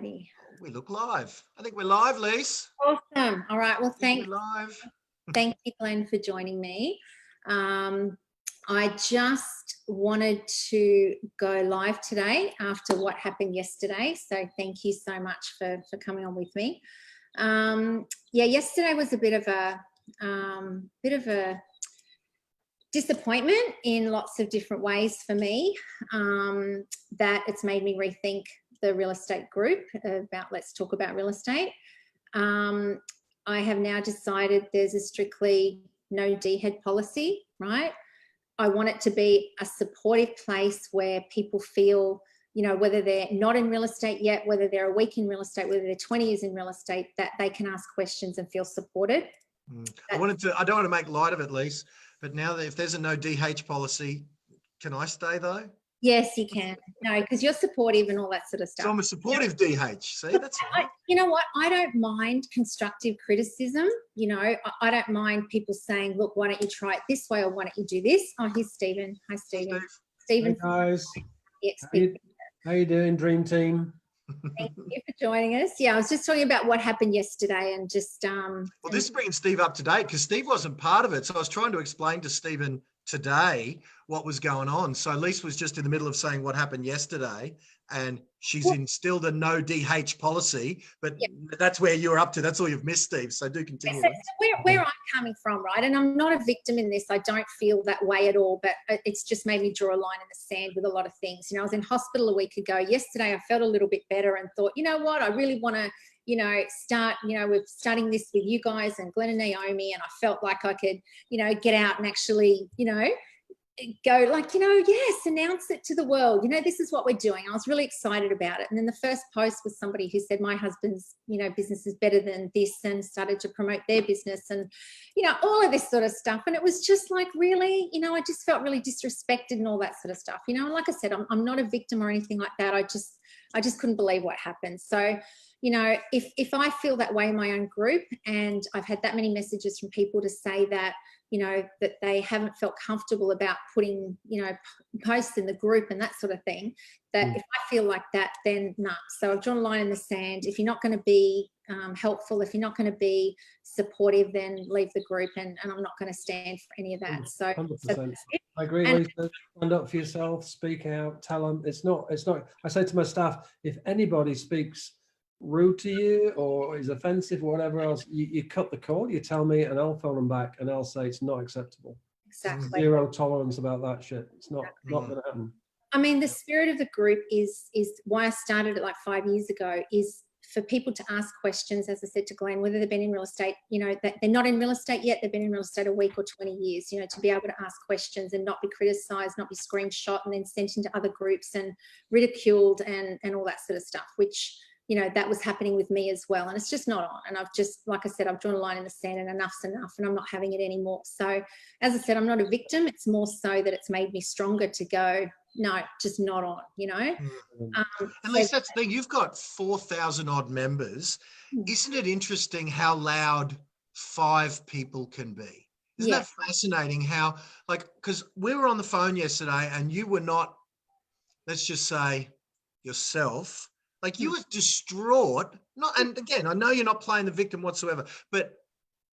Alrighty. We look live. I think we're live, Lise. Awesome. All right. Well, We're live. Thank you, Glenn, for joining me. I just wanted to go live today after what happened yesterday. So thank you so much for coming on with me. Yeah, yesterday was a bit of a disappointment in lots of different ways for me, that it's made me rethink the real estate group about let's talk about real estate. I have now decided there's a strictly no DHEAD policy, right? I want it to be a supportive place where people feel, you know, whether they're not in real estate yet, whether they're a week in real estate, whether they're 20 years in real estate, that they can ask questions and feel supported. I don't want to make light of it, Lise, but now that if there's a no DH policy, can I stay though? Yes, you can. No, because you're supportive and all that sort of stuff. So I'm a supportive DH. See, that's all right. You know what? I don't mind constructive criticism. You know, I don't mind people saying, look, why don't you try it this way or why don't you do this? Oh, here's Stephen. Hi, Stephen. Stephen. Hey guys. eXp. How you doing, Dream Team? Thank you for joining us. Yeah, I was just talking about what happened yesterday and just... well, this is bringing Steve up to date because Steve wasn't part of it. So I was trying to explain to Stephen today what was going on. So Lise was just in the middle of saying what happened yesterday and she's instilled a no DH policy, but that's where you're up to. That's all you've missed, Steve. So do continue. So where I'm coming from, right? And I'm not a victim in this. I don't feel that way at all, but it's just made me draw a line in the sand with a lot of things. You know, I was in hospital a week ago. Yesterday, I felt a little bit better and thought, you know what, I really want to, you know, start, you know, we're starting this with you guys and Glenn and Naomi. And I felt like I could, you know, get out and actually, you know, go like, you know, yes, announce it to the world. You know, this is what we're doing. I was really excited about it. And then the first post was somebody who said, my husband's, you know, business is better than this, and started to promote their business and, you know, all of this sort of stuff. And it was just like, really, you know, I just felt really disrespected and all that sort of stuff, you know. And like I said, I'm not a victim or anything like that. I just couldn't believe what happened. So, you know, if I feel that way in my own group, and I've had that many messages from people to say that, you know, that they haven't felt comfortable about putting, you know, posts in the group and that sort of thing, that if I feel like that, then nah. So I've drawn a line in the sand. If you're not going to be helpful, if you're not going to be supportive, then leave the group, and I'm not going to stand for any of that. So 100%. I agree, Lisa. Stand up for yourself, speak out, tell them. It's not, I say to my staff, if anybody speaks rude to you or is offensive or whatever else, you cut the cord, you tell me, and I'll phone them back and I'll say it's not acceptable. Exactly. Zero tolerance about that shit. It's not going to happen. I mean, the spirit of the group is why I started it like 5 years ago, is for people to ask questions, as I said to Glenn, whether they've been in real estate, you know, that they're not in real estate yet, they've been in real estate a week or 20 years, you know, to be able to ask questions and not be criticised, not be screenshot and then sent into other groups and ridiculed and all that sort of stuff, which, you know, that was happening with me as well. And it's just not on. And I've just, like I said, I've drawn a line in the sand and enough's enough, and I'm not having it anymore. So as I said, I'm not a victim. It's more so that it's made me stronger to go, no, just not on, you know. At least that's the thing. You've got 4,000 odd members. Isn't it interesting how loud 5 people can be? Isn't that fascinating how, like, because we were on the phone yesterday and you were not, let's just say yourself, like you were distraught. Not, and again, I know you're not playing the victim whatsoever, but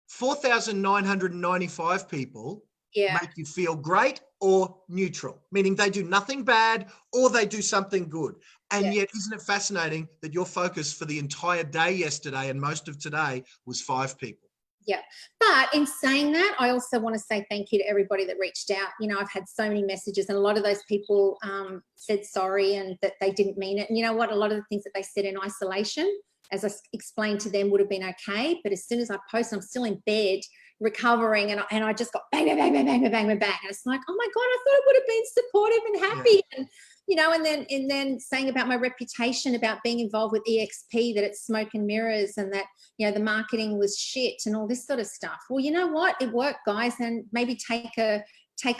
4,995 people make you feel great or neutral, meaning they do nothing bad or they do something good. And yet, isn't it fascinating that your focus for the entire day yesterday and most of today was 5 people? Yeah. But in saying that, I also want to say thank you to everybody that reached out. You know, I've had so many messages, and a lot of those people said sorry and that they didn't mean it. And you know what? A lot of the things that they said in isolation, as I explained to them, would have been okay. But as soon as I post, I'm still in bed recovering, and I just got bang, bang, bang, bang, bang, bang, bang, bang. And it's like, oh my God, I thought I would have been supportive and happy. And, you know, and then saying about my reputation, about being involved with eXp, that it's smoke and mirrors and that, you know, the marketing was shit and all this sort of stuff. Well, you know what? It worked, guys, and maybe take a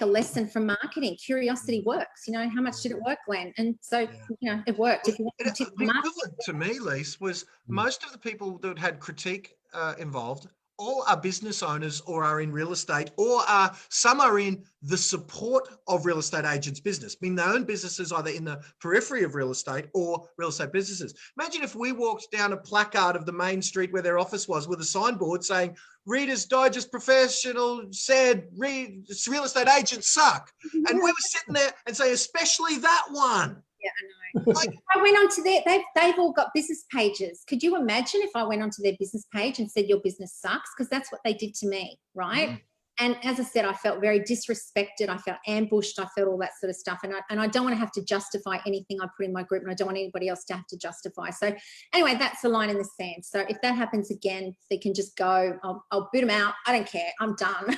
lesson from marketing. Curiosity works. You know, how much did it work, Glenn? And so, you know, it worked. If you want to the equivalent to me, Lise, was most of the people that had critique involved, all are business owners or are in real estate, or some are in the support of real estate agents' business. I mean, they own businesses either in the periphery of real estate or real estate businesses. Imagine if we walked down a placard of the main street where their office was with a signboard saying, Reader's Digest Professional said real estate agents suck. And we were sitting there and say, especially that one. Yeah, I know. Like, I went onto they've all got business pages. Could you imagine if I went onto their business page and said your business sucks? Because that's what they did to me, right? Mm. And as I said, I felt very disrespected. I felt ambushed. I felt all that sort of stuff. And I don't want to have to justify anything I put in my group, and I don't want anybody else to have to justify. So anyway, that's the line in the sand. So if that happens again, they can just go, I'll boot them out. I don't care. I'm done.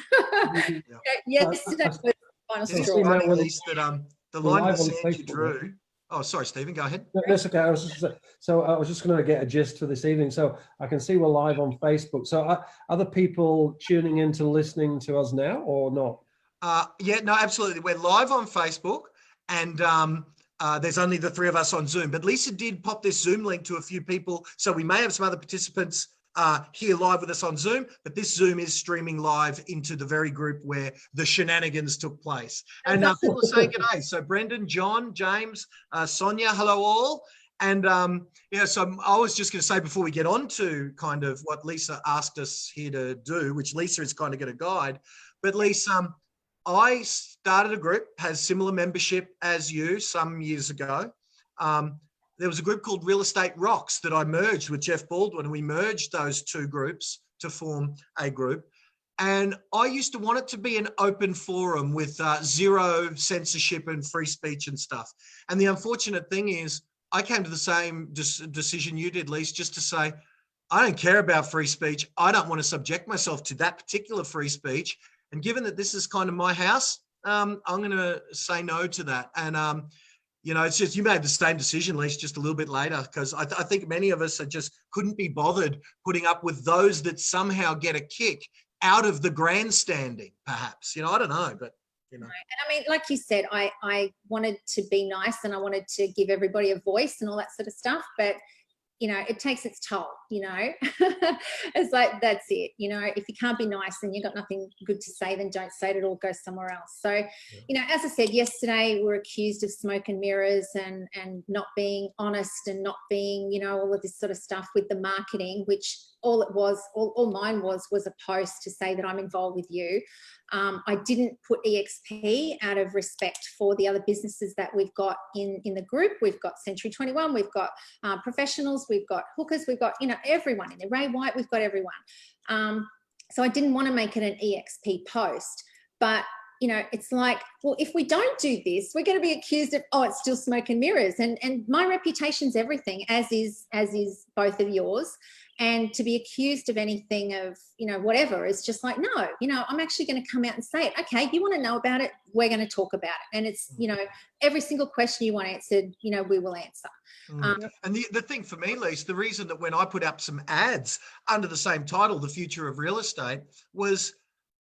Yesterday was the final straw. The line in the sand you drew. Oh, sorry, Stephen, go ahead. No, that's okay. I was just going to get a gist for this evening. So I can see we're live on Facebook. So are other people tuning in to listening to us now or not? Yeah, no, absolutely. We're live on Facebook, and there's only the three of us on Zoom. But Lisa did pop this Zoom link to a few people, so we may have some other participants here live with us on Zoom, but this Zoom is streaming live into the very group where the shenanigans took place. And people are saying g'day. So Brendan, John, James, Sonia, hello all. And so I was just going to say before we get on to kind of what Lisa asked us here to do, which Lisa is kind of going to guide. But Lisa, I started a group, has similar membership as you some years ago. There was a group called Real Estate Rocks that I merged with Jeff Baldwin, and we merged those two groups to form a group. And I used to want it to be an open forum with zero censorship and free speech and stuff. And the unfortunate thing is I came to the same decision you did, Lise, just to say, I don't care about free speech. I don't want to subject myself to that particular free speech. And given that this is kind of my house, I'm going to say no to that. And, it's just you made the same decision, Lise, just a little bit later, because I think many of us just couldn't be bothered putting up with those that somehow get a kick out of the grandstanding, perhaps. I don't know, but, And I mean, like you said, I wanted to be nice and I wanted to give everybody a voice and all that sort of stuff, but it takes its toll, It's like, that's it. If you can't be nice and you've got nothing good to say, then don't say it at all, go somewhere else. So, as I said, yesterday we were accused of smoke and mirrors and not being honest and not being, all of this sort of stuff with the marketing, which all mine was a post to say that I'm involved with you. I didn't put eXp out of respect for the other businesses that we've got in the group. We've got Century 21, we've got professionals, we've got hookers, we've got, everyone in there. Ray White, we've got everyone. So I didn't want to make it an eXp post, but it's like, well, if we don't do this, we're going to be accused of, it's still smoke and mirrors. And my reputation's everything, as is both of yours. And to be accused of anything of, whatever, is just like, no, I'm actually going to come out and say it. Okay, you want to know about it, we're going to talk about it. And it's, every single question you want answered, we will answer. And the thing for me, Lise, the reason that when I put up some ads under the same title, The Future of Real Estate, was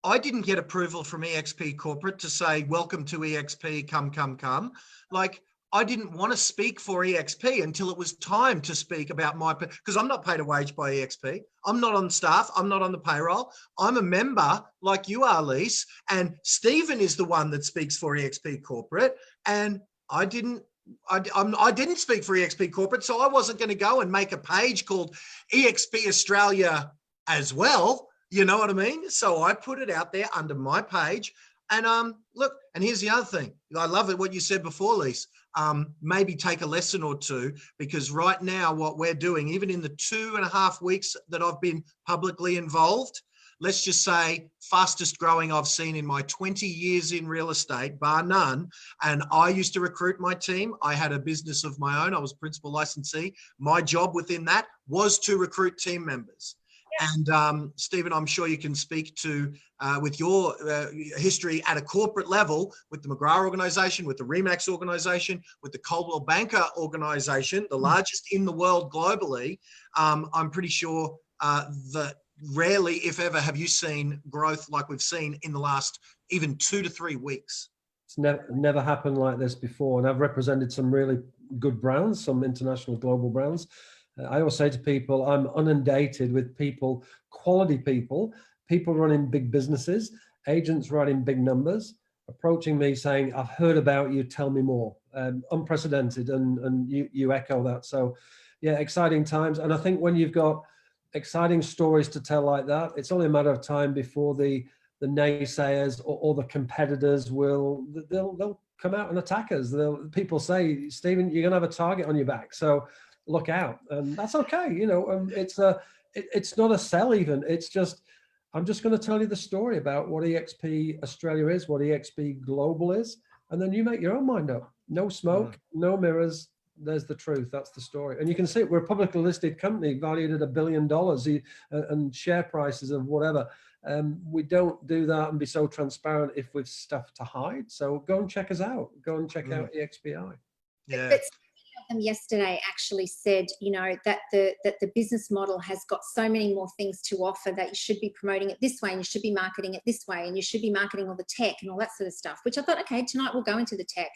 I didn't get approval from eXp Corporate to say, welcome to eXp, come. Like, I didn't want to speak for eXp until it was time to speak about because I'm not paid a wage by eXp. I'm not on staff. I'm not on the payroll. I'm a member like you are, Lise, and Stephen is the one that speaks for eXp Corporate. And I didn't speak for eXp Corporate, so I wasn't going to go and make a page called eXp Australia as well. You know what I mean? So I put it out there under my page. And look, and here's the other thing. I love it what you said before, Lise. Maybe take a lesson or two, because right now what we're doing, even in the 2.5 weeks that I've been publicly involved, let's just say fastest growing I've seen in my 20 years in real estate, bar none. And I used to recruit my team. I had a business of my own. I was principal licensee. My job within that was to recruit team members. And Stephen, I'm sure you can speak to, with your history at a corporate level, with the McGrath organisation, with the Remax organisation, with the Coldwell Banker organisation, the largest in the world globally. I'm pretty sure that rarely, if ever, have you seen growth like we've seen in the last even 2 to 3 weeks. It's never happened like this before. And I've represented some really good brands, some international global brands. I always say to people, I'm inundated with people, quality people running big businesses, agents writing big numbers, approaching me saying, I've heard about you, tell me more. Unprecedented, and you echo that. So yeah, exciting times. And I think when you've got exciting stories to tell like that, it's only a matter of time before the naysayers or the competitors they'll come out and attack us. People say, Stephen, you're gonna have a target on your back, so look out. And that's okay. It's not a sell even. It's just, I'm just going to tell you the story about what eXp Australia is, what eXp Global is, and then you make your own mind up. No smoke, no mirrors. There's the truth. That's the story. And you can see we're a publicly listed company valued at $1 billion and share prices of whatever. We don't do that and be so transparent if we've stuff to hide. So go and check us out. Go and check out eXpI. Yeah. Them yesterday actually said, that the business model has got so many more things to offer that you should be promoting it this way, and you should be marketing it this way, and you should be marketing all the tech and all that sort of stuff. Which I thought, okay, tonight we'll go into the tech.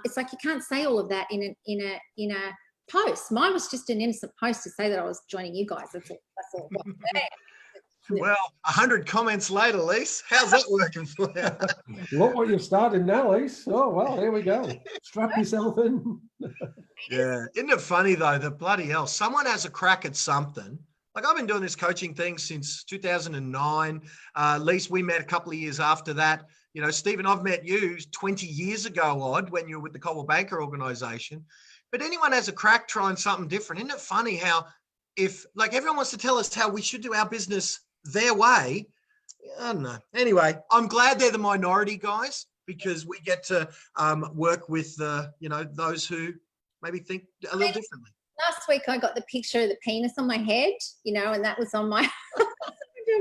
It's like you can't say all of that in a post. Mine was just an innocent post to say that I was joining you guys. That's all. Well, 100 comments later, Lise. How's that working for you? Look what you've started now, Lise. Oh, well, here we go. Strap yourself in. Yeah. Isn't it funny, though, that bloody hell, someone has a crack at something. Like, I've been doing this coaching thing since 2009. Lise, we met a couple of years after that. Stephen, I've met you 20 years ago, when you were with the Coldwell Banker organization. But anyone has a crack trying something different. Isn't it funny how everyone wants to tell us how we should do our business their way? I don't know. Anyway, I'm glad they're the minority, guys, because we get to work with those who maybe think a little differently. Last week I got the picture of the penis on my head, and that was on my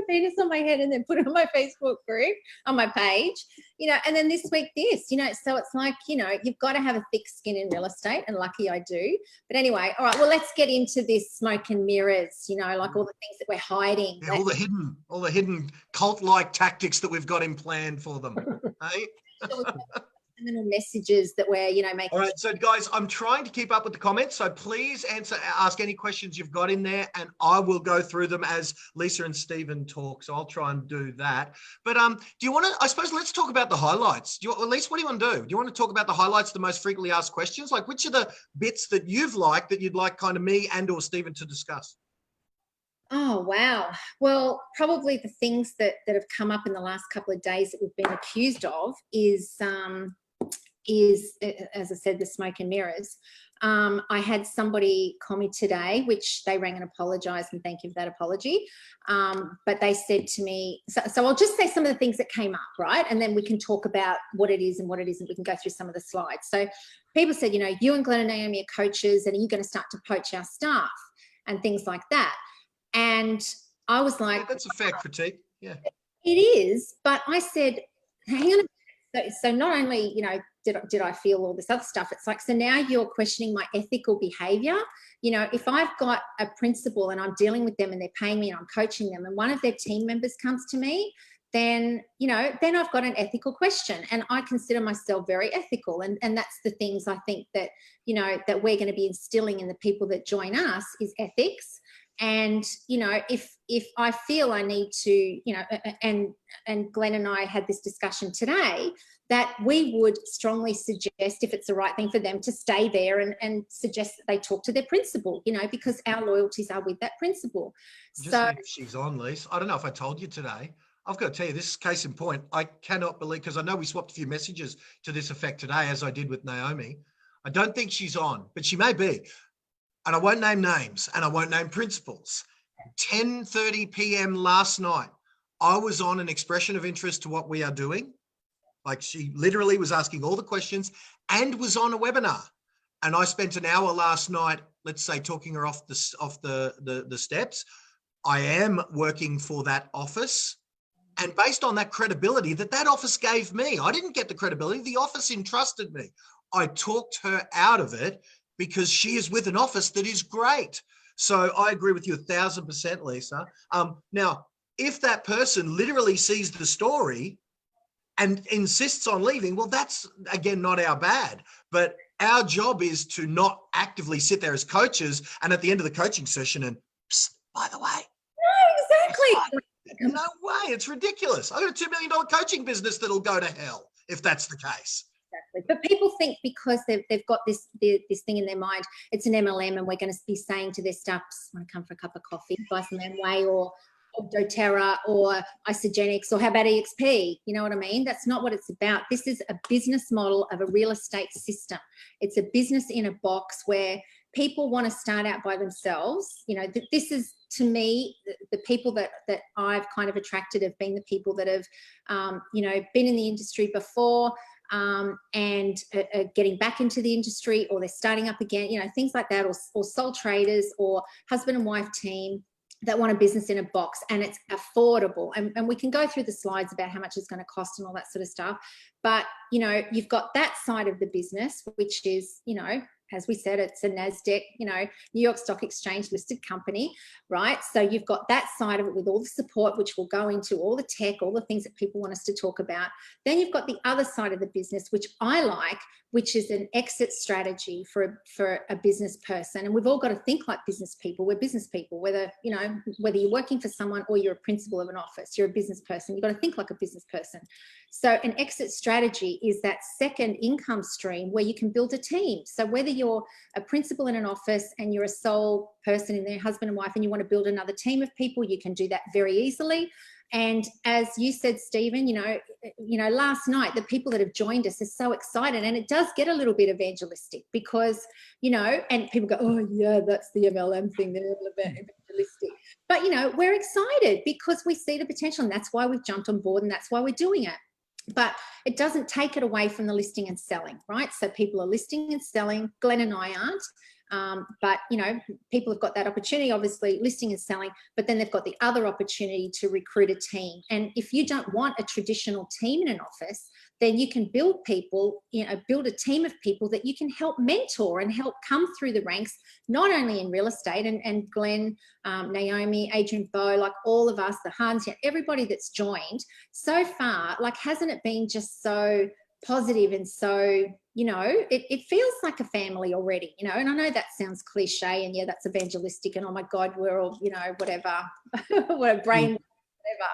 penis on my head, and then put it on my Facebook group, on my page, and then this week this, so it's like, you've got to have a thick skin in real estate, and lucky I do. But anyway, all right, well, let's get into this smoke and mirrors, like all the things that we're hiding. Yeah, all the hidden cult-like tactics that we've got in plan for them. Hey? Little messages that we're making. All right, so guys, I'm trying to keep up with the comments, so please ask any questions you've got in there, and I will go through them as Lisa and Stephen talk. So I'll try and do that. But do you want to? I suppose let's talk about the highlights. Lisa, what do you want to do? Do you want to talk about the highlights, the most frequently asked questions? Like, which are the bits that you've liked that you'd like kind of me and or Stephen to discuss? Oh, wow. Well, probably the things that have come up in the last couple of days that we've been accused of is, as I said, the smoke and mirrors. I had somebody call me today, which they rang and apologized, and thank you for that apology. But they said to me, so I'll just say some of the things that came up, right? And then we can talk about what it is and what it isn't. We can go through some of the slides. So people said, you and Glenn and Naomi are coaches, and are you going to start to poach our staff and things like that? And I was like, yeah, that's a fair critique. Yeah, it is. But I said, hang on a minute. So not only, did I feel all this other stuff? It's like, so now you're questioning my ethical behavior. If I've got a principal and I'm dealing with them and they're paying me and I'm coaching them, and one of their team members comes to me, then I've got an ethical question, and I consider myself very ethical. And that's the things I think that, that we're going to be instilling in the people that join us is ethics. And, if I feel I need to, and Glenn and I had this discussion today, that we would strongly suggest, if it's the right thing for them, to stay there and suggest that they talk to their principal, because our loyalties are with that principal. Just if she's on, Lise. I don't know if I told you today. I've got to tell you, this is case in point. I cannot believe, because I know we swapped a few messages to this effect today, as I did with Naomi. I don't think she's on, but she may be. And I won't name names and I won't name principals. 10:30 p.m. last night, I was on an expression of interest to what we are doing. Like, she literally was asking all the questions and was on a webinar. And I spent an hour last night, let's say, talking her off the steps. I am working for that office. And based on that credibility that office gave me, I didn't get the credibility. The office entrusted me. I talked her out of it, because she is with an office that is great. So I agree with you 1,000%, Lisa. Now, if that person literally sees the story and insists on leaving, well, that's, again, not our bad. But Our job is to not actively sit there as coaches and at the end of the coaching session and, by the way. No, exactly. No way. It's ridiculous. I've got a $2 million coaching business that'll go to hell if that's the case. Exactly. But people think because they've got this thing in their mind, it's an MLM and we're going to be saying to their staff, want to come for a cup of coffee, buy some Amway or doTERRA or Isogenics, or how about eXp? You know what I mean? That's not what it's about. This is a business model of a real estate system. It's a business in a box where people want to start out by themselves. You know, this is, to me, the people that I've kind of attracted have been the people that have, you know, been in the industry before, and getting back into the industry, or they're starting up again, you know, things like that, or sole traders, or husband and wife team that want a business in a box, and it's affordable. And we can go through the slides about how much it's going to cost and all that sort of stuff. But, you know, you've got that side of the business, which is, you know, as we said, it's a NASDAQ, you know, New York Stock Exchange listed company, right? So you've got that side of it with all the support, which will go into all the tech, all the things that people want us to talk about. Then you've got the other side of the business, which I like, which is an exit strategy for a business person. And we've all got to think like business people. We're business people, whether, you know, whether you're working for someone or you're a principal of an office, you're a business person. You've got to think like a business person. So an exit strategy is that second income stream where you can build a team. So whether you're a principal in an office and you're a sole person in their husband and wife and you want to build another team of people, you can do that very easily. And as you said, Stephen, you know, last night, the people that have joined us are so excited, and it does get a little bit evangelistic because, you know, and people go, oh yeah, that's the MLM thing, they're evangelistic. But, you know, we're excited because we see the potential, and that's why we've jumped on board, and that's why we're doing it. But it doesn't take it away from the listing and selling, right? So people are listing and selling. Glenn and I aren't. But, you know, people have got that opportunity, obviously, listing and selling, but then they've got the other opportunity to recruit a team. And if you don't want a traditional team in an office, then you can build people, you know, build a team of people that you can help mentor and help come through the ranks, not only in real estate, and Glenn, Naomi, Adrian Bowe, like all of us, the Hans, everybody that's joined so far, like, hasn't it been just so positive and so, you know, it feels like a family already, you know. And I know that sounds cliche, and yeah, that's evangelistic, and oh my God, we're all, you know, whatever, we're brain, whatever.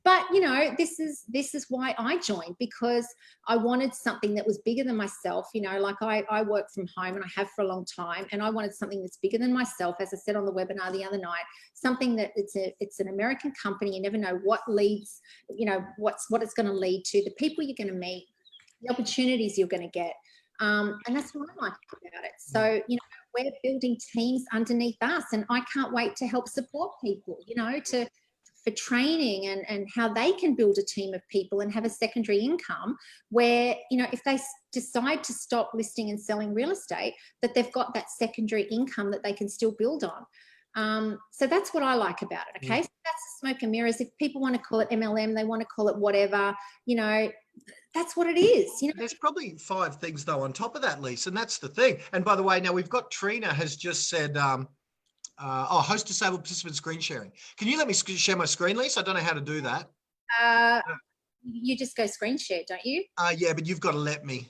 But, you know, this is why I joined, because I wanted something that was bigger than myself. You know, like I work from home, and I have for a long time, and I wanted something that's bigger than myself, as I said on the webinar the other night, something that it's an American company. You never know what leads, you know, what it's going to lead to, the people you're going to meet, the opportunities you're going to get. And that's what I like about it. So, you know, we're building teams underneath us, and I can't wait to help support people, you know, for training and how they can build a team of people and have a secondary income where, you know, if they decide to stop listing and selling real estate, that they've got that secondary income that they can still build on. So that's what I like about it. Okay. So that's smoke and mirrors. If people want to call it MLM, they want to call it whatever, you know, that's what it is. You know, there's probably 5 things though on top of that, Lisa, and that's the thing. And by the way, now we've got Trina has just said, host disabled participant screen sharing. Can you let me share my screen, Lisa? I don't know how to do that. You just go screen share, don't you? Yeah, but you've got to let me.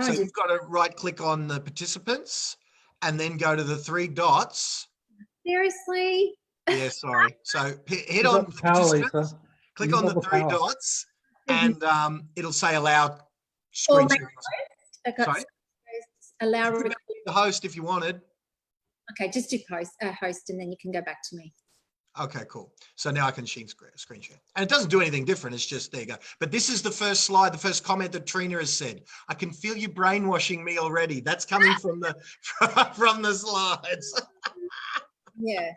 So you've got to right click on the participants and then go to the 3 dots. Seriously? Yeah, sorry. So hit on participants, click on the 3 dots, and it'll say allow screen sharing. Sorry? Allow the host if you wanted. Okay, just do host, and then you can go back to me. Okay, cool. So now I can screen share. And it doesn't do anything different. It's just, there you go. But this is the first slide, the first comment that Trina has said. I can feel you brainwashing me already. That's coming from the from the slides. Yeah.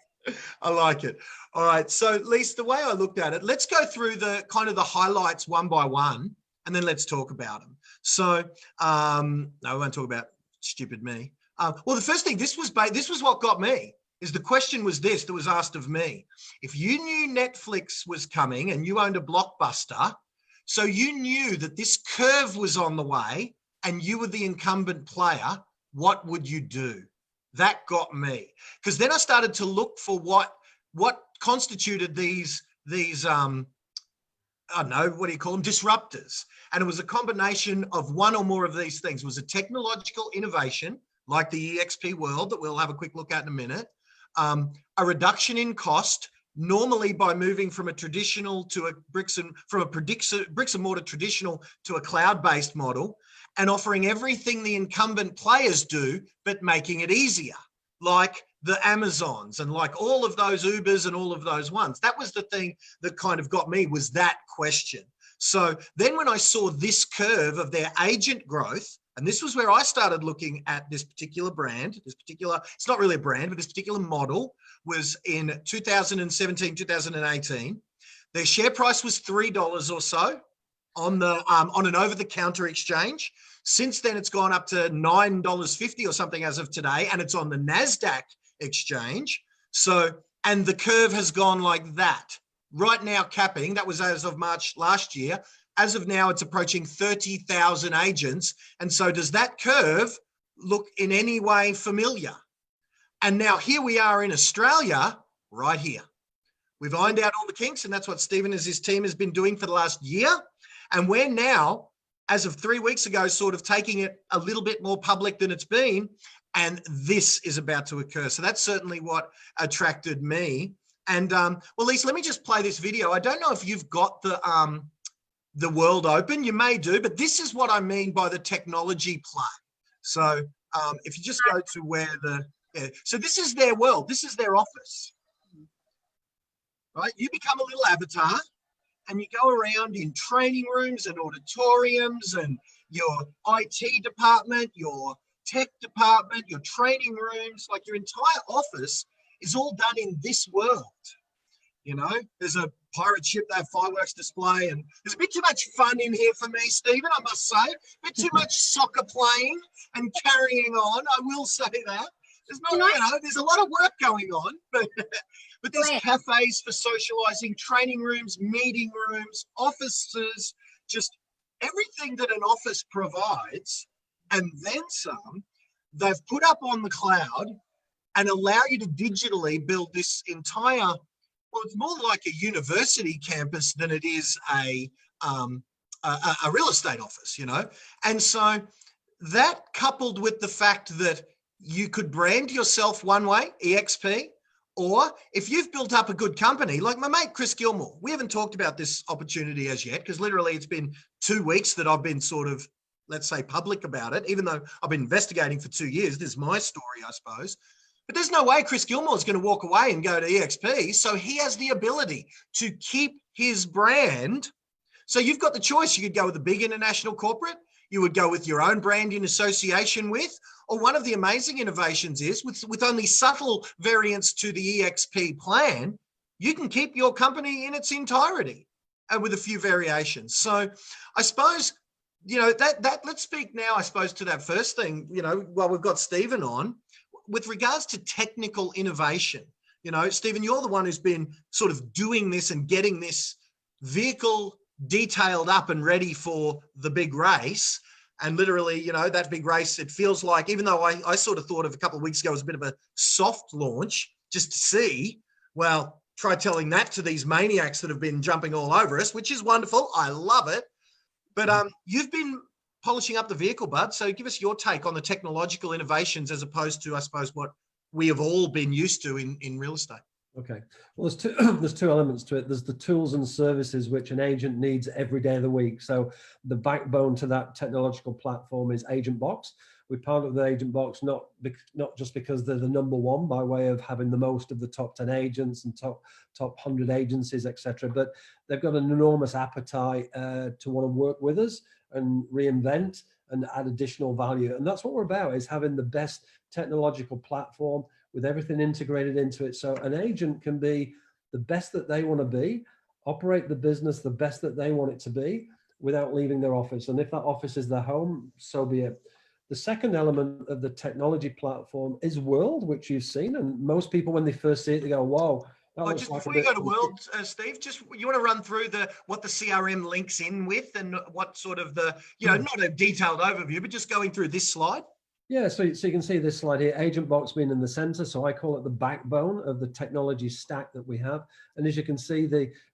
I like it. All right. So, Lisa, the way I looked at it, let's go through the kind of the highlights one by one, and then let's talk about them. So, no, I won't talk about stupid me. Well, the first thing, this was what got me, is the question was this that was asked of me. If you knew Netflix was coming and you owned a Blockbuster, so you knew that this curve was on the way and you were the incumbent player, what would you do? That got me. Because then I started to look for what constituted these I don't know, what do you call them? Disruptors. And it was a combination of one or more of these things. It was a technological innovation like the eXp world that we'll have a quick look at in a minute, a reduction in cost, normally by moving from a traditional to a bricks and mortar traditional to a cloud-based model, and offering everything the incumbent players do, but making it easier, like the Amazons and like all of those Ubers and all of those ones. That was the thing that kind of got me, was that question. So then when I saw this curve of their agent growth, and this was where I started looking at this particular brand, it's not really a brand, but this particular model was in 2017, 2018. Their share price was $3 or so on an over-the-counter exchange. Since then, it's gone up to $9.50 or something as of today, and it's on the NASDAQ exchange. So, and the curve has gone like that. Right now, capping, that was as of March last year. As of now, it's approaching 30,000 agents. And so does that curve look in any way familiar? And now here we are in Australia, right here. We've ironed out all the kinks, and that's what Stephen and his team has been doing for the last year. And we're now, as of 3 weeks ago, sort of taking it a little bit more public than it's been. And this is about to occur. So that's certainly what attracted me. And well, Lisa, let me just play this video. I don't know if you've got the world open. You may do, but this is what I mean by the technology play. So if you just go to where so this is their world. This is their office, right? You become a little avatar and you go around in training rooms and auditoriums and your IT department, your tech department, your training rooms, like your entire office is all done in this world. You know, there's a pirate ship, they have fireworks display, and there's a bit too much fun in here for me, Stephen, I must say. A bit too much soccer playing and carrying on, I will say that. There's not, you know, there's a lot of work going on, but there's cafes for socializing, training rooms, meeting rooms, offices, just everything that an office provides, and then some, they've put up on the cloud and allow you to digitally build this entire, well, it's more like a university campus than it is a real estate office, you know? And so that, coupled with the fact that you could brand yourself one way, eXp, or if you've built up a good company, like my mate Chris Gilmore, we haven't talked about this opportunity as yet, because literally it's been 2 weeks that I've been sort of, let's say, public about it, even though I've been investigating for 2 years. This is my story, I suppose. But there's no way Chris Gilmore is going to walk away and go to eXp. So he has the ability to keep his brand. So you've got the choice. You could go with a big international corporate. You would go with your own brand in association with, or one of the amazing innovations is with only subtle variants to the eXp plan, you can keep your company in its entirety and with a few variations. So I suppose, you know, that let's speak now, I suppose, to that first thing, you know, while we've got Stephen on, with regards to technical innovation. You know, Stephen, you're the one who's been sort of doing this and getting this vehicle detailed up and ready for the big race. And literally, you know, that big race, it feels like, even though I sort of thought of a couple of weeks ago as a bit of a soft launch, just to see, well, try telling that to these maniacs that have been jumping all over us, which is wonderful. I love it. But you've been polishing up the vehicle, bud. So give us your take on the technological innovations as opposed to, I suppose, what we have all been used to in real estate. Okay. Well, there's two elements to it. There's the tools and services which an agent needs every day of the week. So the backbone to that technological platform is Agent Box. We partner with Agent Box not just because they're the number one by way of having the most of the top 10 agents and top 100 agencies, etc., but they've got an enormous appetite to want to work with us and reinvent and add additional value. And that's what we're about, is having the best technological platform with everything integrated into it. So an agent can be the best that they want to be, operate the business the best that they want it to be without leaving their office. And if that office is their home, so be it. The second element of the technology platform is World, which you've seen. And most people, when they first see it, they go, whoa. Just before you go to World, Steve, just you want to run through what the CRM links in with and what sort of the, you know, not a detailed overview, but just going through this slide. Yeah, so you can see this slide here, Agent Box being in the center. So I call it the backbone of the technology stack that we have. And as you can see,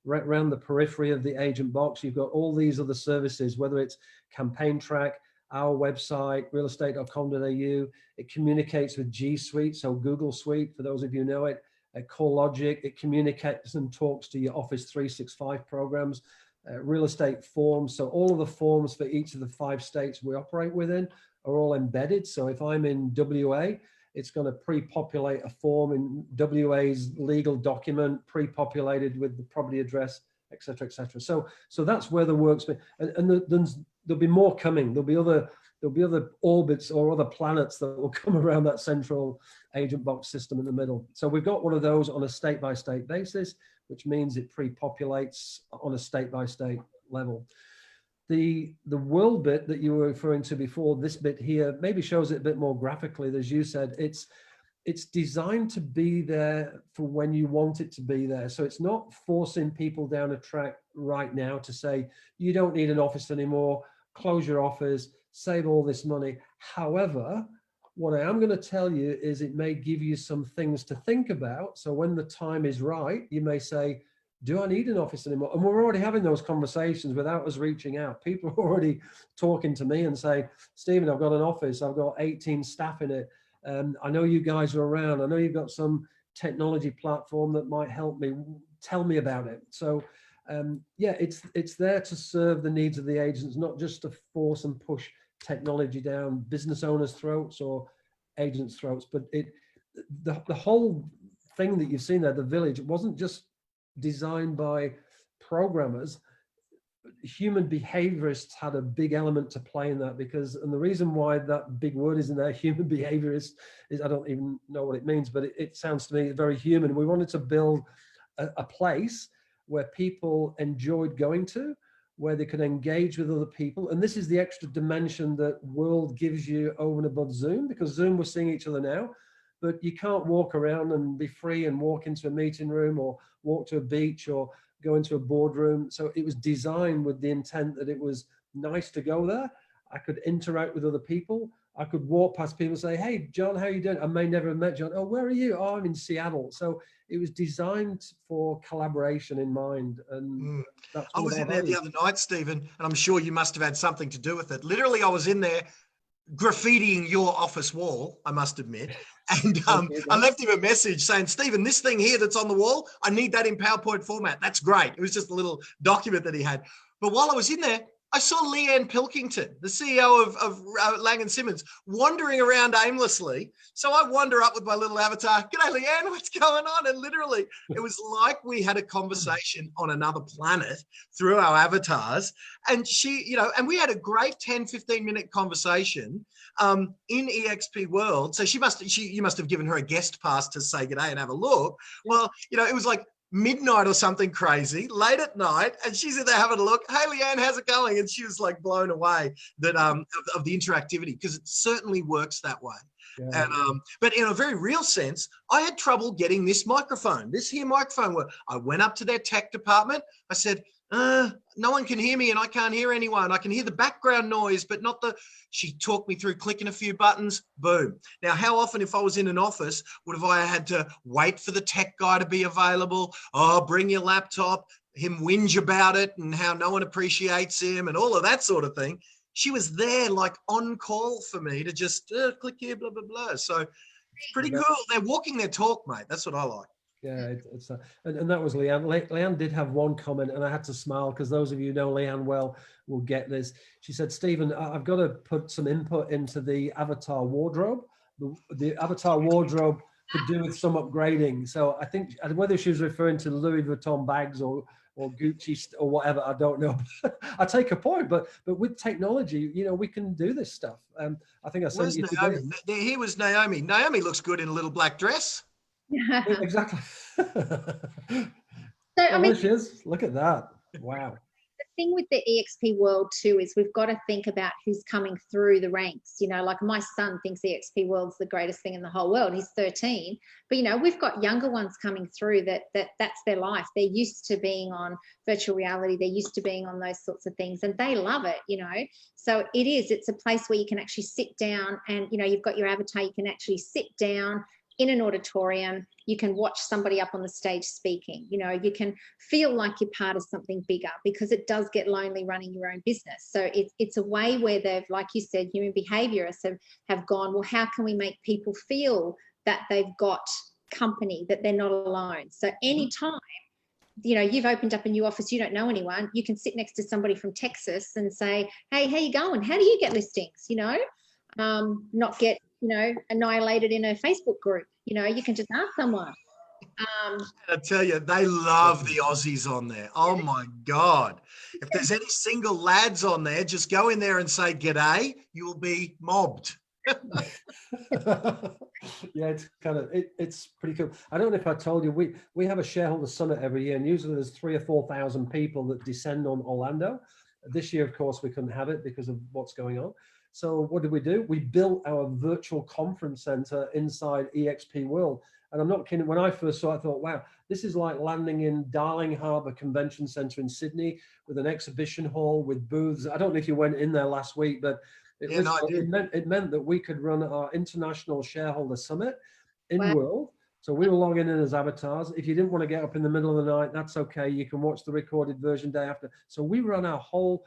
right around the periphery of the Agent Box, you've got all these other services, whether it's Campaign Track, our website, realestate.com.au. It communicates with G Suite, so Google Suite, for those of you who know it. CallLogic, it communicates and talks to your Office 365 programs. Real estate forms, so all of the forms for each of the 5 states we operate within are all embedded. So if I'm in WA, it's going to pre-populate a form in WA's legal document, pre-populated with the property address, et cetera, et cetera. So that's where the work's been, and there'll be more coming. There'll be other orbits or other planets that will come around that central Agent Box system in the middle. So we've got one of those on a state-by-state basis, which means it pre-populates on a state-by-state level. The world bit that you were referring to before, this bit here, maybe shows it a bit more graphically. As you said, it's designed to be there for when you want it to be there. So it's not forcing people down a track right now to say, you don't need an office anymore, close your office, save all this money. However, what I am going to tell you is it may give you some things to think about. So when the time is right, you may say, do I need an office anymore? And we're already having those conversations without us reaching out. People are already talking to me and saying, Stephen, I've got an office. I've got 18 staff in it. I know you guys are around. I know you've got some technology platform that might help me. Tell me about it. So yeah, it's there to serve the needs of the agents, not just to force and push technology down business owners' throats or agents' throats. But the whole thing that you've seen there, the village, it wasn't just designed by programmers. Human behaviorists had a big element to play in that, because, and the reason why that big word is in there, human behaviorist, is I don't even know what it means, but it sounds to me very human. We wanted to build a place where people enjoyed going to, where they could engage with other people. And this is the extra dimension that World gives you over and above Zoom, because Zoom, we're seeing each other now, but you can't walk around and be free and walk into a meeting room or walk to a beach or go into a boardroom. So it was designed with the intent that it was nice to go there. I could interact with other people. I could walk past people and say, hey, John, how are you doing? I may never have met John. Oh, where are you? Oh, I'm in Seattle. So it was designed for collaboration in mind. And that's I was in there the other night, Stephen, and I'm sure you must have had something to do with it. Literally, I was in there graffitiing your office wall, I must admit. And I left him a message saying, Stephen, this thing here that's on the wall, I need that in PowerPoint format. That's great. It was just a little document that he had. But while I was in there, I saw Leanne Pilkington, the CEO of Lang & Simmons, wandering around aimlessly. So I wander up with my little avatar. G'day, Leanne, what's going on? And literally, it was like we had a conversation on another planet through our avatars. And she, you know, and we had a great 10, 15-minute conversation in eXp World. So you must have given her a guest pass to say g'day and have a look. Well, you know, it was like midnight or something crazy, late at night, and she's in there having a look. Hey, Leanne, how's it going? And she was like blown away that of the interactivity, because it certainly works that way. Yeah. And but in a very real sense, I had trouble getting this microphone, this here microphone. Where I went up to their tech department. I said, no one can hear me and I can't hear anyone. I can hear the background noise, but not the... She talked me through clicking a few buttons, boom. Now, how often, if I was in an office, would have I had to wait for the tech guy to be available? Oh, bring your laptop, him whinge about it and how no one appreciates him and all of that sort of thing. She was there like on call for me to just click here, blah, blah, blah. So it's pretty cool. They're walking their talk, mate. That's what I like. Yeah, and that was Leanne. Leanne did have one comment, and I had to smile because those of you who know Leanne well will get this. She said, Stephen, I've got to put some input into the avatar wardrobe. The avatar wardrobe could do with some upgrading. So I think whether she was referring to Louis Vuitton bags or Gucci or whatever, I don't know. I take a point, but with technology, you know, we can do this stuff. I think I said you today. Here was Naomi. Naomi looks good in a little black dress. Exactly. So I mean, she is. Look at that. Wow. the thing with the EXP world too is we've got to think about who's coming through the ranks. You know, like my son thinks EXP world's the greatest thing in the whole world. He's 13, but you know, we've got younger ones coming through that's their life. They're used to being on virtual reality. They're used to being on those sorts of things, and they love it. You know, so it's a place where you can actually sit down, and you know, you've got your avatar. You can actually sit down in an auditorium. You can watch somebody up on the stage speaking. You know, you can feel like you're part of something bigger, because it does get lonely running your own business. So it's a way where they've, like you said, human behaviorists have gone, well, how can we make people feel that they've got company, that they're not alone? So anytime, you know, you've opened up a new office, you don't know anyone, you can sit next to somebody from Texas and say, hey, how you going? How do you get listings? You know, not get, you know, annihilated in a Facebook group. You know, you can just ask someone. I tell you, they love the Aussies on there. Oh my God. If there's any single lads on there, just go in there and say, g'day, you will be mobbed. Yeah, it's kind of, it's pretty cool. I don't know if I told you, we have a shareholder summit every year, and usually there's 3,000 or 4,000 people that descend on Orlando. This year, of course, we couldn't have it because of what's going on. So what did we do? We built our virtual conference center inside eXp World. And I'm not kidding, when I first saw it, I thought, wow, this is like landing in Darling Harbour Convention Centre in Sydney with an exhibition hall with booths. I don't know if you went in there last week, but it meant that we could run our international shareholder summit in World. So we were logging in as avatars. If you didn't want to get up in the middle of the night, that's okay. You can watch the recorded version day after. So we run our whole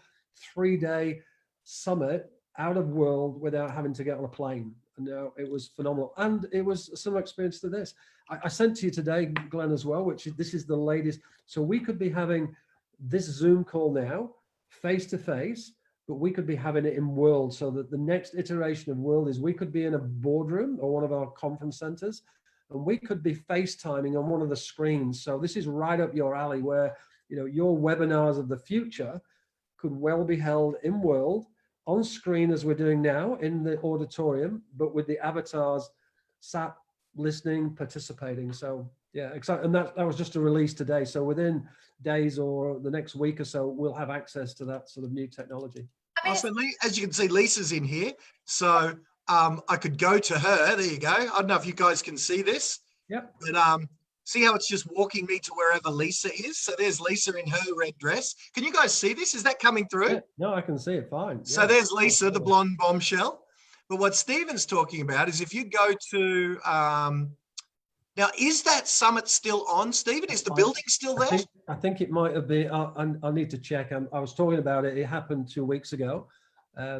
3-day summit out of World without having to get on a plane. No, it was phenomenal. And it was a similar experience to this. I sent to you today, Glenn, as well, this is the latest. So we could be having this Zoom call now, face to face, but we could be having it in World, so that the next iteration of World is we could be in a boardroom or one of our conference centers, and we could be FaceTiming on one of the screens. So this is right up your alley, where, you know, your webinars of the future could well be held in World, on screen as we're doing now in the auditorium, but with the avatars sat listening, participating. So yeah, exciting. And that was just a release today. So within days or the next week or so, we'll have access to that sort of new technology. Awesome. As you can see, Lisa's in here. So I could go to her. There you go. I don't know if you guys can see this. Yep. But see how it's just walking me to wherever Lisa is? So there's Lisa in her red dress. Can you guys see this? Is that coming through? Yeah, no, I can see it fine. So there's Lisa, the blonde bombshell. But what Stephen's talking about is if you go to, now, is that summit still on, Stephen? Is the building still there? I think it might have been. I need to check. I was talking about it. It happened 2 weeks ago. Yeah,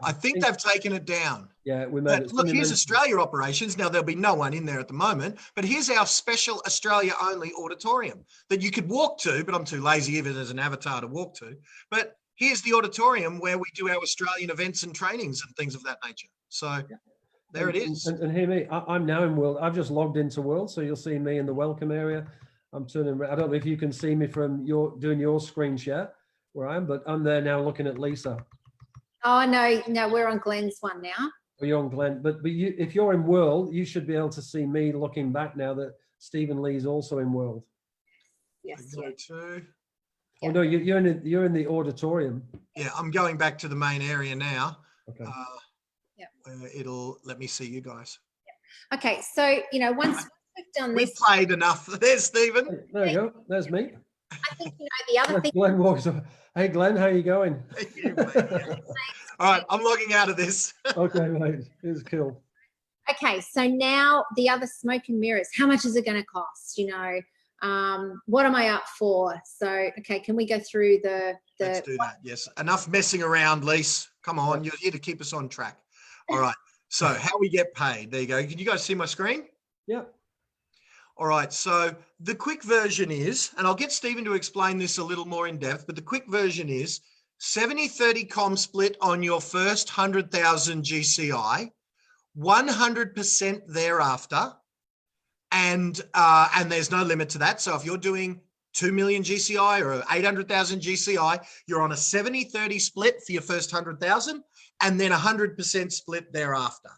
I think they've taken it down. Yeah, we made it. Look, here's Australia operations. Now, there'll be no one in there at the moment, but here's our special Australia-only auditorium that you could walk to, but I'm too lazy even as an avatar to walk to. But here's the auditorium where we do our Australian events and trainings and things of that nature. So there it is. And hear me, I'm now in World. I've just logged into World, so you'll see me in the welcome area. I'm turning. I don't know if you can see me from doing your screen share where I am, but I'm there now looking at Lisa. Oh, no, we're on Glenn's one now. Oh, you're on Glenn, but if you're in World, you should be able to see me looking back now that Stephen Lee's also in World. Yes. Too. Oh no, you're in the auditorium. Yeah, I'm going back to the main area now. Okay. It'll let me see you guys. Yep. Okay, so you know, once we've done this, we've played enough. There's Stephen. There you go. There's me. I think you know the other thing. Glenn walks up. Hey, Glenn, how you going? All right, I'm logging out of this. Okay, mate. It's cool. Okay, so now the other smoke and mirrors. How much is it going to cost? You know, what am I up for? So, okay, can we go through the? Let's do that. Yes, enough messing around, Lise. Come on, you're here to keep us on track. All right. So, how we get paid? There you go. Can you guys see my screen? Yeah. All right, so the quick version is, and I'll get Stephen to explain this a little more in depth, but the quick version is 70-30 com split on your first 100,000 GCI, 100% thereafter, and there's no limit to that. So if you're doing 2 million GCI or 800,000 GCI, you're on a 70-30 split for your first 100,000 and then 100% split thereafter.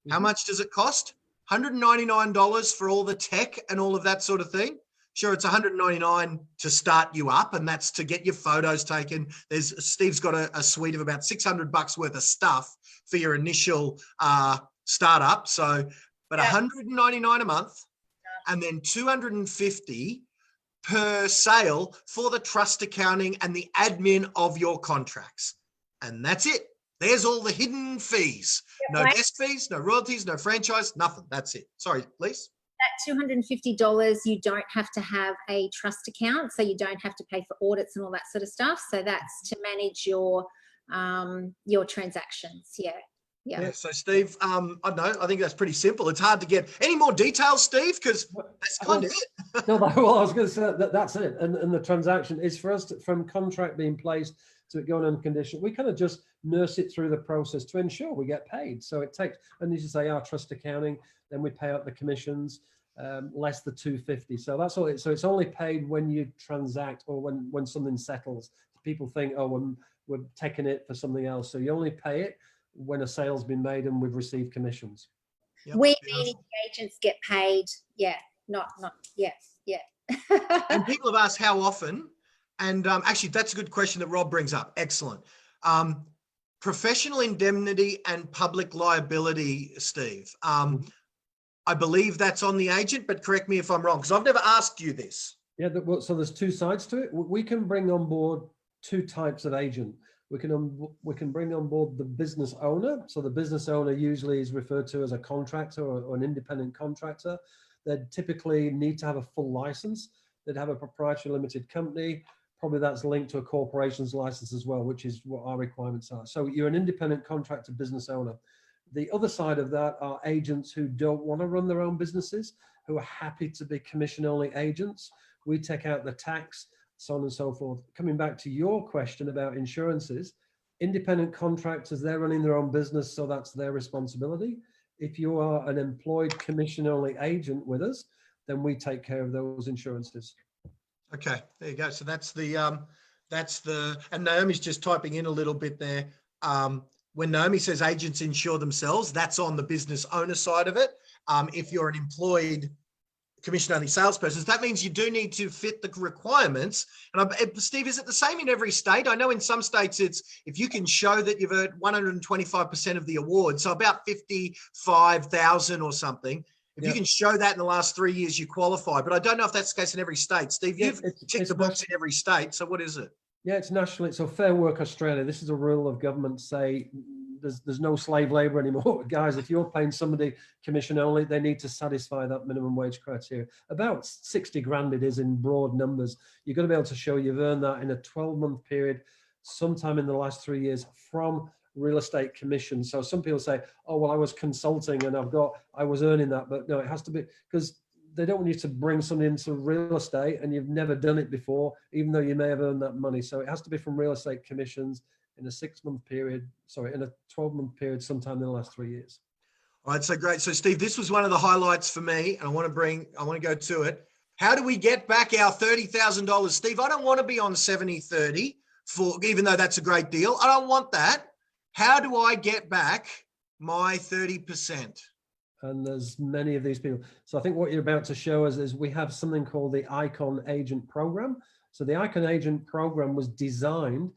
How much does it cost? $199 for all the tech and all of that sort of thing. Sure, it's $199 to start you up, and that's to get your photos taken. Steve's got a suite of about $600 worth of stuff for your initial startup. So, but $199 a month, and then $250 per sale for the trust accounting and the admin of your contracts. And that's it. There's all the hidden fees. No desk fees, no royalties, no franchise, nothing. That's it. Sorry, Lise. That $250, you don't have to have a trust account, so you don't have to pay for audits and all that sort of stuff. So that's to manage your transactions. Yeah. So Steve, I don't know. I think that's pretty simple. It's hard to get any more details, Steve, because that's kind of it. No, well, I was going to say that's it. And the transaction is for us from contract being placed to it going on condition. We kind of just nurse it through the process to ensure we get paid. So it takes, and as you say, our trust accounting, then we pay out the commissions, less the $250. So that's all. So it's only paid when you transact or when something settles. People think, oh, we're taking it for something else. So you only pay it when a sale's been made and we've received commissions. Yep. We meaning the agents get paid. Yeah, not yeah. And people have asked how often, and actually that's a good question that Rob brings up. Excellent. Professional indemnity and public liability, Steve. I believe that's on the agent, but correct me if I'm wrong, because I've never asked you this. Yeah, so there's two sides to it. We can bring on board two types of agent. We can bring on board the business owner. So the business owner usually is referred to as a contractor or an independent contractor. They'd typically need to have a full license. They'd have a proprietary limited company. Probably that's linked to a corporation's license as well, which is what our requirements are. So you're an independent contractor business owner. The other side of that are agents who don't want to run their own businesses, who are happy to be commission-only agents. We take out the tax, so on and so forth. Coming back to your question about insurances, independent contractors, they're running their own business, so that's their responsibility. If you are an employed commission-only agent with us, then we take care of those insurances. Okay, there you go. So that's the, and Naomi's just typing in a little bit there. When Naomi says agents insure themselves, that's on the business owner side of it. If you're an employed commission-only salesperson, that means you do need to fit the requirements. And Steve, is it the same in every state? I know in some states it's if you can show that you've earned 125% of the award, so about 55,000 or something. If you can show that in the last 3 years, you qualify. But I don't know if that's the case in every state. Steve, you've ticked the box in every state. So what is it? Yeah, it's nationally. So Fair Work Australia, this is a rule of government say there's no slave labor anymore. Guys, if you're paying somebody commission only, they need to satisfy that minimum wage criteria. About 60 grand it is in broad numbers. You're going to be able to show you've earned that in a 12-month period, sometime in the last 3 years from real estate commission. So some people say, oh, well, I was consulting and I was earning that, but no, it has to be, because they don't want you to bring something into real estate and you've never done it before, even though you may have earned that money. So it has to be from real estate commissions in a 6-month period, in a 12-month period, sometime in the last 3 years. All right, so great. So Steve, this was one of the highlights for me, and I want to go to it. How do we get back our $30,000? Steve, I don't want to be on 70-30 even though that's a great deal. I don't want that. How do I get back my 30%? And there's many of these people. So I think what you're about to show us is we have something called the Icon Agent Program. So the Icon Agent Program was designed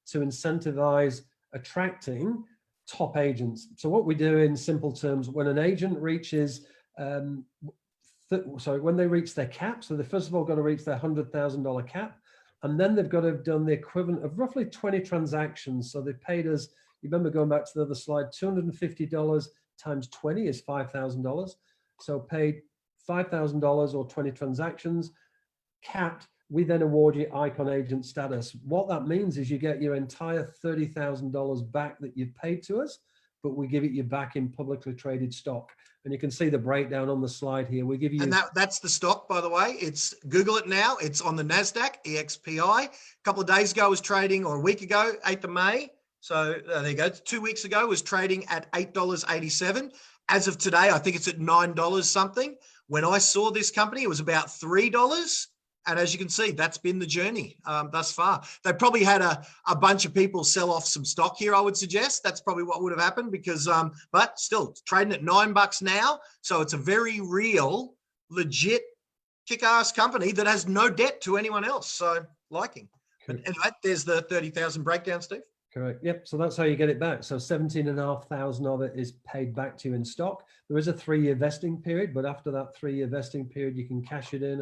to incentivize attracting top agents. So what we do in simple terms, when an agent reaches, when they reach their cap, so they first of all got to reach their $100,000 cap, and then they've got to have done the equivalent of roughly 20 transactions. So they paid us, you remember going back to the other slide, $250 times 20 is $5,000. So paid $5,000 or 20 transactions, capped, we then award you Icon Agent status. What that means is you get your entire $30,000 back that you've paid to us, but we give it you back in publicly traded stock. And you can see the breakdown on the slide here. We give you, and that's the stock, by the way. It's Google it now. It's on the NASDAQ, EXPI. A couple of days ago was trading, or a week ago, 8th of May. So there you go. 2 weeks ago was trading at $8.87. As of today, I think it's at $9 something. When I saw this company, it was about $3. And as you can see, that's been the journey thus far. They probably had a bunch of people sell off some stock here, I would suggest. That's probably what would have happened because, but still, it's trading at $9 now. So it's a very real, legit kick-ass company that has no debt to anyone else. So liking. But anyway, there's the 30,000 breakdown, Steve. Correct. Yep. So that's how you get it back. So 17,500 of it is paid back to you in stock. There is a 3-year vesting period, but after that 3-year vesting period, you can cash it in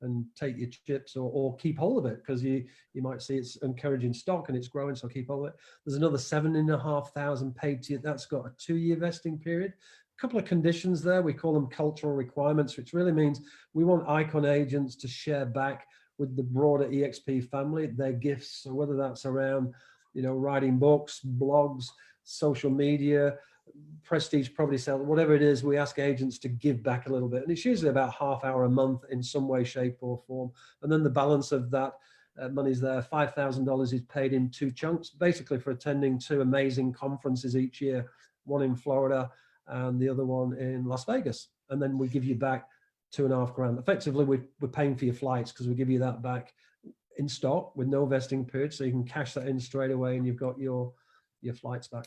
and take your chips or keep hold of it, because you might see it's encouraging stock and it's growing, so keep hold of it. There's another 7,500 paid to you. That's got a 2-year vesting period. A couple of conditions there. We call them cultural requirements, which really means we want Icon agents to share back with the broader eXp family their gifts. So whether that's around, writing books, blogs, social media, prestige property sales, whatever it is, we ask agents to give back a little bit. And it's usually about half hour a month in some way, shape or form. And then the balance of that money's there. $5,000 is paid in 2 chunks, basically for attending 2 amazing conferences each year, one in Florida and the other one in Las Vegas. And then we give you back $2,500. Effectively, we're paying for your flights, because we give you that back in stock with no vesting period, so you can cash that in straight away and you've got your flights back.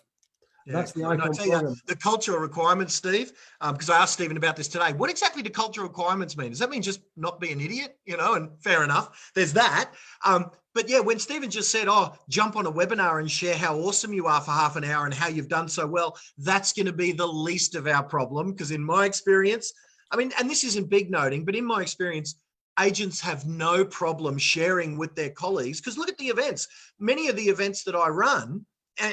Yeah, that's the Icon program. The cultural requirements, Steve, because I asked Stephen about this today. What exactly do cultural requirements mean? Does that mean just not be an idiot? And fair enough, there's that. But yeah, when Stephen just said, jump on a webinar and share how awesome you are for half an hour and how you've done so well, that's going to be the least of our problem, because in my experience, and this isn't big noting, but in my experience, agents have no problem sharing with their colleagues, because look at the events. Many of the events that I run,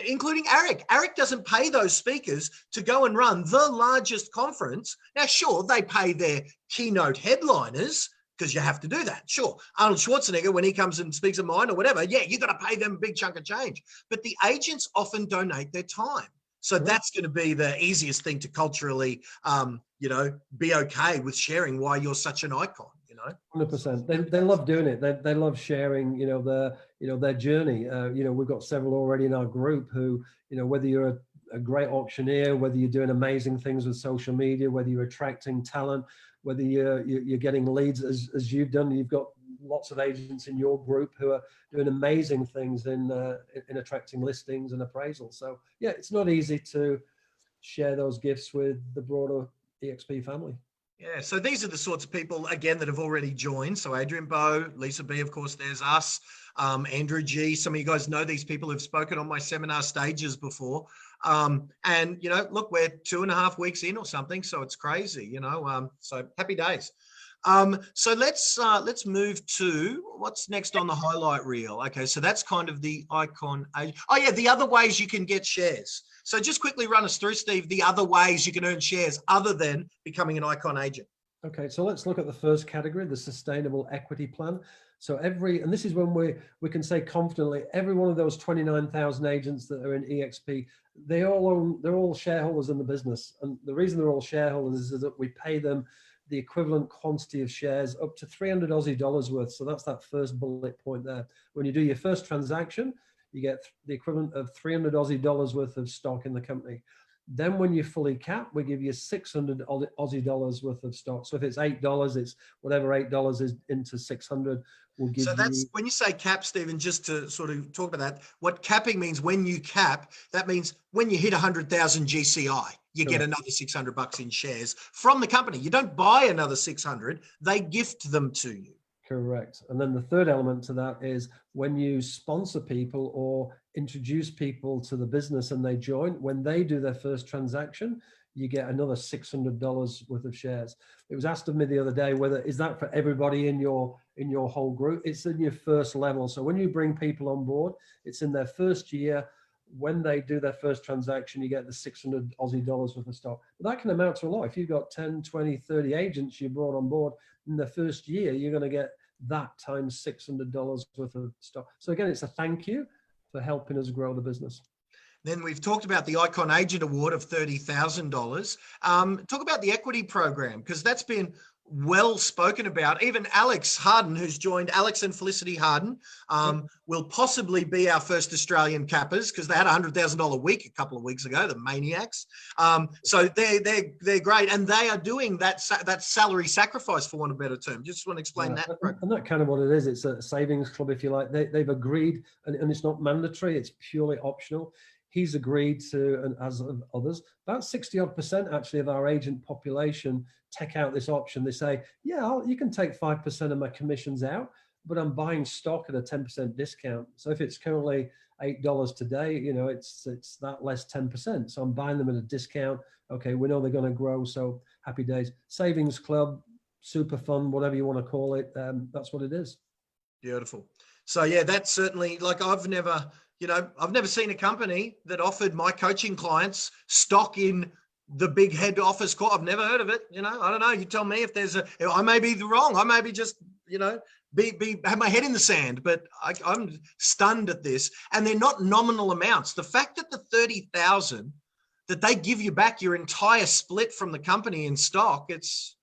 including Eric doesn't pay those speakers to go and run the largest conference. Now, sure, they pay their keynote headliners, because you have to do that. Sure, Arnold Schwarzenegger, when he comes and speaks at mine or whatever, yeah, you got to pay them a big chunk of change. But the agents often donate their time. So that's going to be the easiest thing to culturally, be okay with sharing why you're such an icon. 100%. They love doing it. They love sharing, their journey. We've got several already in our group who, whether you're a great auctioneer, whether you're doing amazing things with social media, whether you're attracting talent, whether you're getting leads as you've done, you've got lots of agents in your group who are doing amazing things in attracting listings and appraisals. So yeah, it's not easy to share those gifts with the broader eXp family. Yeah, so these are the sorts of people, again, that have already joined. So Adrian Bowe, Lisa B, of course, there's us, Andrew G. Some of you guys know these people who've spoken on my seminar stages before. And, look, we're 2.5 weeks in or something, so it's crazy, so happy days. So let's move to what's next on the highlight reel. Okay, so that's kind of the Icon. Oh yeah, the other ways you can get shares. So just quickly run us through, Steve, the other ways you can earn shares other than becoming an Icon agent. Okay, so let's look at the first category, the sustainable equity plan. So and this is when we can say confidently, every one of those 29,000 agents that are in eXp, they're all shareholders in the business. And the reason they're all shareholders is that we pay them the equivalent quantity of shares up to 300 Aussie dollars worth. So that's that first bullet point there. When you do your first transaction, you get the equivalent of 300 Aussie dollars worth of stock in the company. Then when you fully cap, we give you 600 Aussie dollars worth of stock. So if it's $8, it's whatever $8 is into 600. We'll give. So that's when you say cap, Stephen, just to sort of talk about that, what capping means, when you cap, that means when you hit 100,000 GCI, you get another $600 in shares from the company. You don't buy another 600, they gift them to you. Correct. And then the third element to that is when you sponsor people or introduce people to the business and they join, when they do their first transaction, you get another $600 worth of shares. It was asked of me the other day, is that for everybody in your whole group? It's in your first level. So when you bring people on board, it's in their first year. When they do their first transaction, you get the 600 Aussie dollars worth of stock. But that can amount to a lot. If you've got 10, 20, 30 agents you brought on board in the first year, you're going to get that times $600 worth of stock. So again, it's a thank you for helping us grow the business. Then we've talked about the Icon Agent Award of $30,000. Talk about the equity program, because that's been well spoken about. Even Alex Harden, who's joined, Alex and Felicity Harden, will possibly be our first Australian cappers, because they had a $100,000 week a couple of weeks ago, the maniacs. So they're great, and they are doing that salary sacrifice, for want of a better term. Just want to explain that. And that kind of what it is. It's a savings club, if you like. They've agreed, and it's not mandatory. It's purely optional. he's agreed to, and as of others, about 60% actually of our agent population take out this option. They say, yeah, you can take 5% of my commissions out, but I'm buying stock at a 10% discount. So if it's currently $8 today, it's that less 10%. So I'm buying them at a discount. Okay, we know they're going to grow. So happy days. Savings club, super fun, whatever you want to call it. That's what it is. Beautiful. So yeah, that's certainly, like, I've never seen a company that offered my coaching clients stock in the big head office call. I've never heard of it. I don't know. You tell me if there's I may be wrong. I may be just, have my head in the sand, but I'm stunned at this. And they're not nominal amounts. The fact that the 30,000 that they give you back your entire split from the company in stock, it's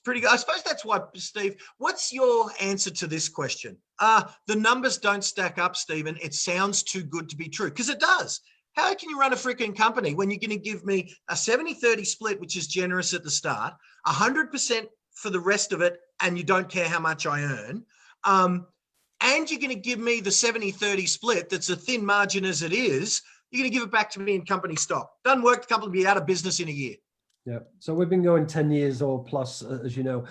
pretty good. I suppose that's why, Steve, what's your answer to this question? The numbers don't stack up, Stephen. It sounds too good to be true, because it does. How can you run a freaking company when you're going to give me a 70-30 split, which is generous at the start, 100% for the rest of it, and you don't care how much I earn, and you're going to give me the 70-30 split that's a thin margin as it is, you're going to give it back to me in company stock. Doesn't work. The company will be out of business in a year. Yeah. So we've been going 10 years or plus, as you know.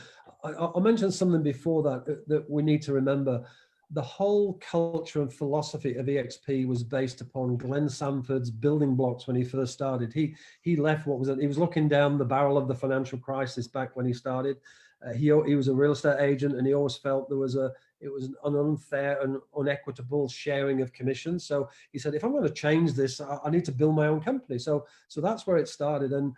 I mentioned something before that we need to remember. The whole culture and philosophy of eXp was based upon Glenn Sanford's building blocks when he first started. He left he was looking down the barrel of the financial crisis back when he started. He was a real estate agent, and he always felt it was an unfair and unequitable sharing of commissions. So he said, if I'm going to change this, I need to build my own company. So that's where it started. And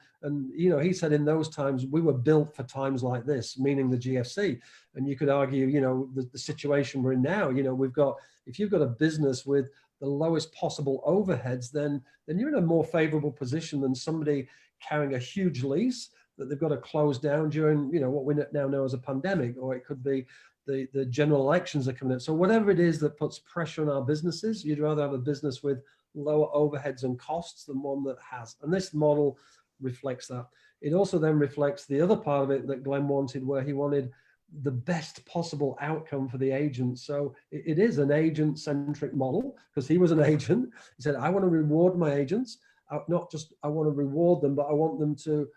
he said in those times, we were built for times like this, meaning the GFC. And you could argue, the situation we're in now, if you've got a business with the lowest possible overheads, then you're in a more favorable position than somebody carrying a huge lease that they've got to close down during, what we now know as a pandemic, or it could be the general elections are coming in. So whatever it is that puts pressure on our businesses, you'd rather have a business with lower overheads and costs than one that has. And this model reflects that. It also then reflects the other part of it that Glenn wanted, where he wanted the best possible outcome for the agent. So it is an agent-centric model, because he was an agent. He said, I want to reward my agents. Not just I want to reward them, but I want them to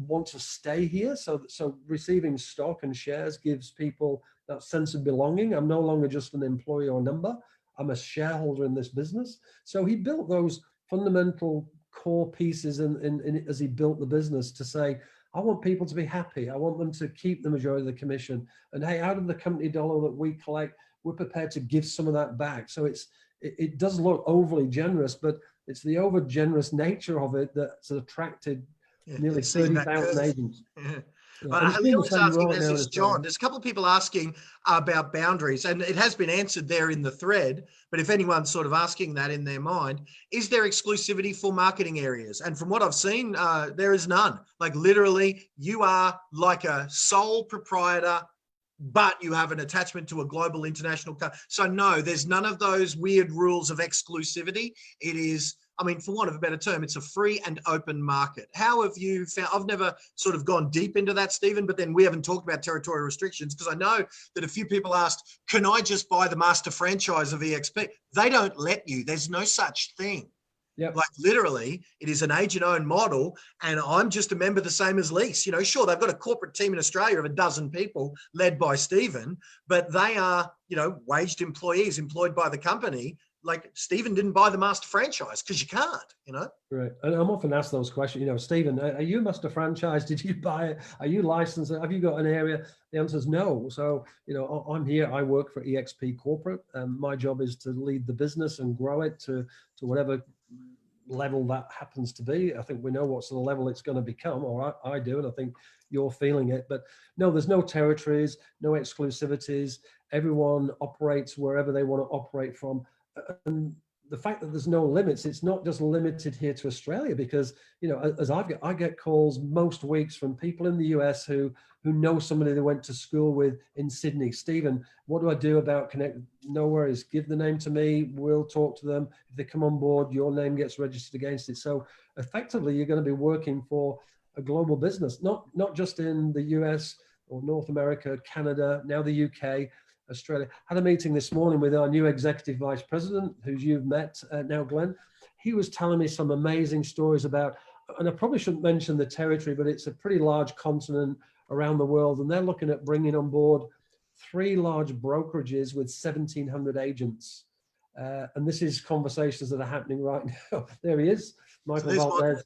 want to stay here. So receiving stock and shares gives people that sense of belonging. I'm no longer just an employee or number. I'm a shareholder in this business. So he built those fundamental core pieces as he built the business to say, I want people to be happy. I want them to keep the majority of the commission. And hey, out of the company dollar that we collect, we're prepared to give some of that back. So it does look overly generous, but it's the over generous nature of it that's attracted nearly 30,000 agents. Yeah. Leo's asking, there's John. There's a couple of people asking about boundaries, and it has been answered there in the thread. But if anyone's sort of asking that in their mind, is there exclusivity for marketing areas? And from what I've seen, there is none. Like literally, you are like a sole proprietor, but you have an attachment to a global international company. So no, there's none of those weird rules of exclusivity. It is, for want of a better term, it's a free and open market. How have you found? I've never sort of gone deep into that, Stephen, but then we haven't talked about territorial restrictions, because I know that a few people asked, can I just buy the master franchise of eXp? They don't let you. There's no such thing. Yep. Like literally, it is an agent-owned model, and I'm just a member the same as Lise. Sure, they've got a corporate team in Australia of 12 people led by Stephen, but they are, waged employees employed by the company. Like Stephen didn't buy the master franchise because you can't, Right. And I'm often asked those questions, Stephen, are you a master franchise? Did you buy it? Are you licensed? Have you got an area? The answer is no. So, I'm here. I work for eXp Corporate, and my job is to lead the business and grow it to whatever level that happens to be. I think we know what sort of level it's going to become, or I do, and I think you're feeling it. But no, there's no territories, no exclusivities. Everyone operates wherever they want to operate from. And the fact that there's no limits, it's not just limited here to Australia, because, as I get calls most weeks from people in the US who know somebody they went to school with in Sydney. Stephen, what do I do about connect? No worries. Give the name to me. We'll talk to them. If they come on board, your name gets registered against it. So effectively, you're going to be working for a global business, not just in the US or North America, Canada, now the UK, Australia. Had a meeting this morning with our new executive vice president, who you've met now, Glenn. he was telling me some amazing stories about, and I probably shouldn't mention the territory, but it's a pretty large continent around the world, and they're looking at bringing on board 3 large brokerages with 1,700 agents. And this is conversations that are happening right now. There he is, Michael Valdez.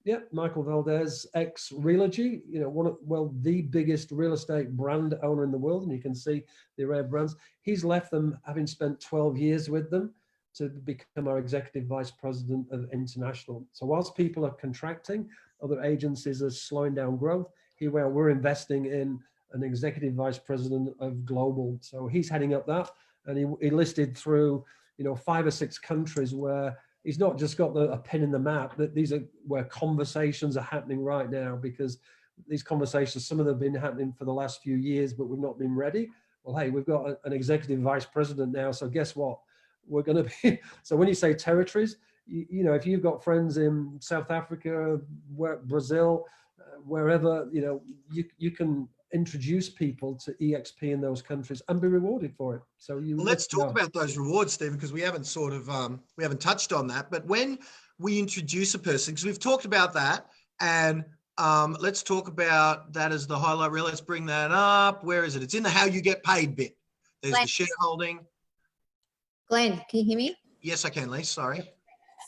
Yeah, Michael Valdez, ex-Realogy, you know, the biggest real estate brand owner in the world, and you can see the array of brands. He's left them, having spent 12 years with them, to become our executive vice president of international. So whilst people are contracting, other agencies are slowing down growth. Here we're investing in an executive vice president of global. So he's heading up that, and he listed through, you know, 5 or 6 countries where he's not just got a pin in the map, that these are where conversations are happening right now, because these conversations, some of them have been happening for the last few years, but we've not been ready. Well, hey, we've got an executive vice president now, so guess what? We're going to be, so when you say territories, you know, if you've got friends in South Africa, Brazil, wherever, you know, you can introduce people to eXp in those countries and be rewarded for it. So let's talk about those rewards, Stephen, because we haven't we haven't touched on that. But when we introduce a person, because we've talked about that, and let's talk about that as the highlight reel. Let's bring that up. Where is it? It's in the how you get paid bit. There's the shareholding. Glenn, can you hear me? Yes, I can, Lise. Sorry.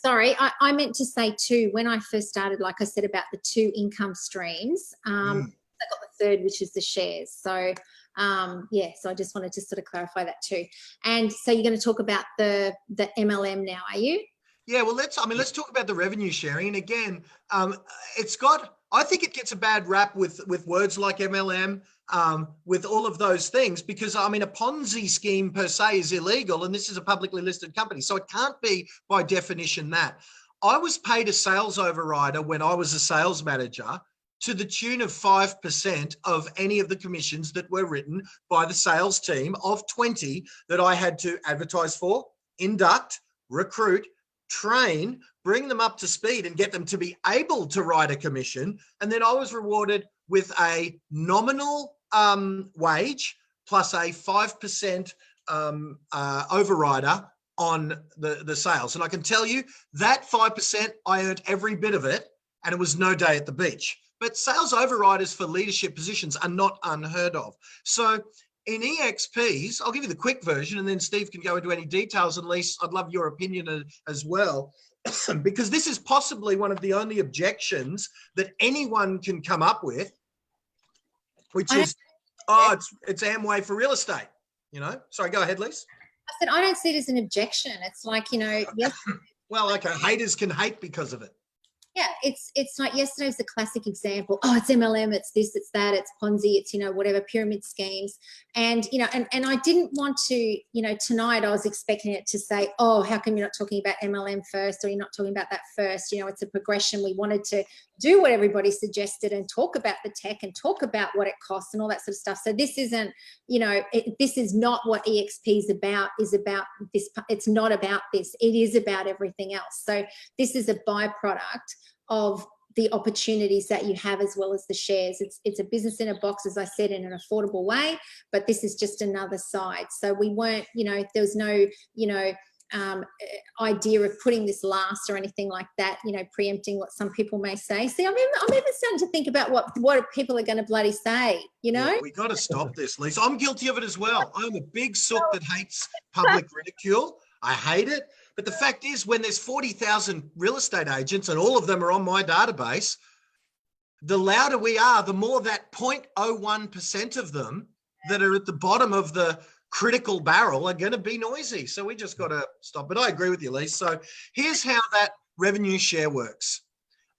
Sorry, I meant to say too, when I first started, like I said, about the 2 income streams, I got the 3rd, which is the shares. So, yeah, so I just wanted to sort of clarify that too. And so you're going to talk about the MLM now, are you? Yeah, well, let's talk about the revenue sharing. And again, I think it gets a bad rap with words like MLM, with all of those things, because I mean, a Ponzi scheme per se is illegal, and this is a publicly listed company. So it can't be by definition that. I was paid a sales overrider when I was a sales manager to the tune of 5% of any of the commissions that were written by the sales team of 20 that I had to advertise for, induct, recruit, train, bring them up to speed and get them to be able to write a commission. And then I was rewarded with a nominal wage plus a 5% overrider on the sales. And I can tell you that 5%, I earned every bit of it, and it was no day at the beach. But sales overriders for leadership positions are not unheard of. So in eXps, I'll give you the quick version, and then Steve can go into any details. And Lise, I'd love your opinion as well, because this is possibly one of the only objections that anyone can come up with, which is, it's Amway for real estate. You know, sorry, go ahead, Lise. I said, I don't see it as an objection. It's like, you know, yes. Well, okay, haters can hate because of it. Yeah, it's like yesterday's the classic example. Oh, it's MLM, it's this, it's that, it's Ponzi, it's, you know, whatever, pyramid schemes. And, you know, and I didn't want to, you know, tonight I was expecting it to say, oh, how come you're not talking about MLM first, or you're not talking about that first? You know, it's a progression. We wanted to do what everybody suggested and talk about the tech and talk about what it costs and all that sort of stuff. So this isn't, you know, this is not what eXp is about this. It's not about this. It is about everything else. So this is a byproduct of the opportunities that you have, as well as the shares. It's a business in a box, as I said, in an affordable way, but this is just another side. So we weren't, you know, there was no, you know, idea of putting this last or anything like that, you know, preempting what some people may say. See, I'm even starting to think about what people are going to bloody say, you know? Yeah, we got to stop this, Lisa. I'm guilty of it as well. I'm a big sook that hates public ridicule. I hate it. But the fact is, when there's 40,000 real estate agents and all of them are on my database, the louder we are, the more that 0.01% of them that are at the bottom of the critical barrel are going to be noisy. So we just got to stop. But I agree with you, Lise. So here's how that revenue share works.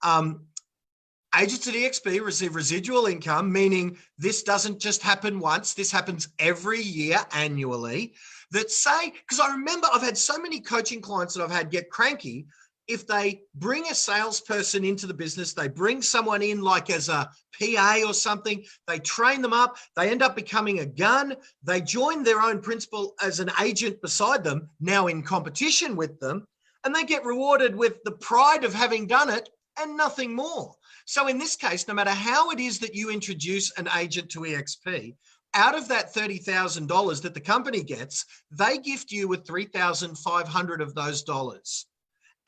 Agents at eXp receive residual income, meaning this doesn't just happen once. This happens every year annually. That say, because I remember I've had so many coaching clients that I've had get cranky if they bring a salesperson into the business, they bring someone in like as a PA or something, they train them up, they end up becoming a gun, they join their own principal as an agent beside them, now in competition with them, and they get rewarded with the pride of having done it and nothing more. So in this case, no matter how it is that you introduce an agent to eXp, out of that $30,000 that the company gets, they gift you with $3,500 of those dollars.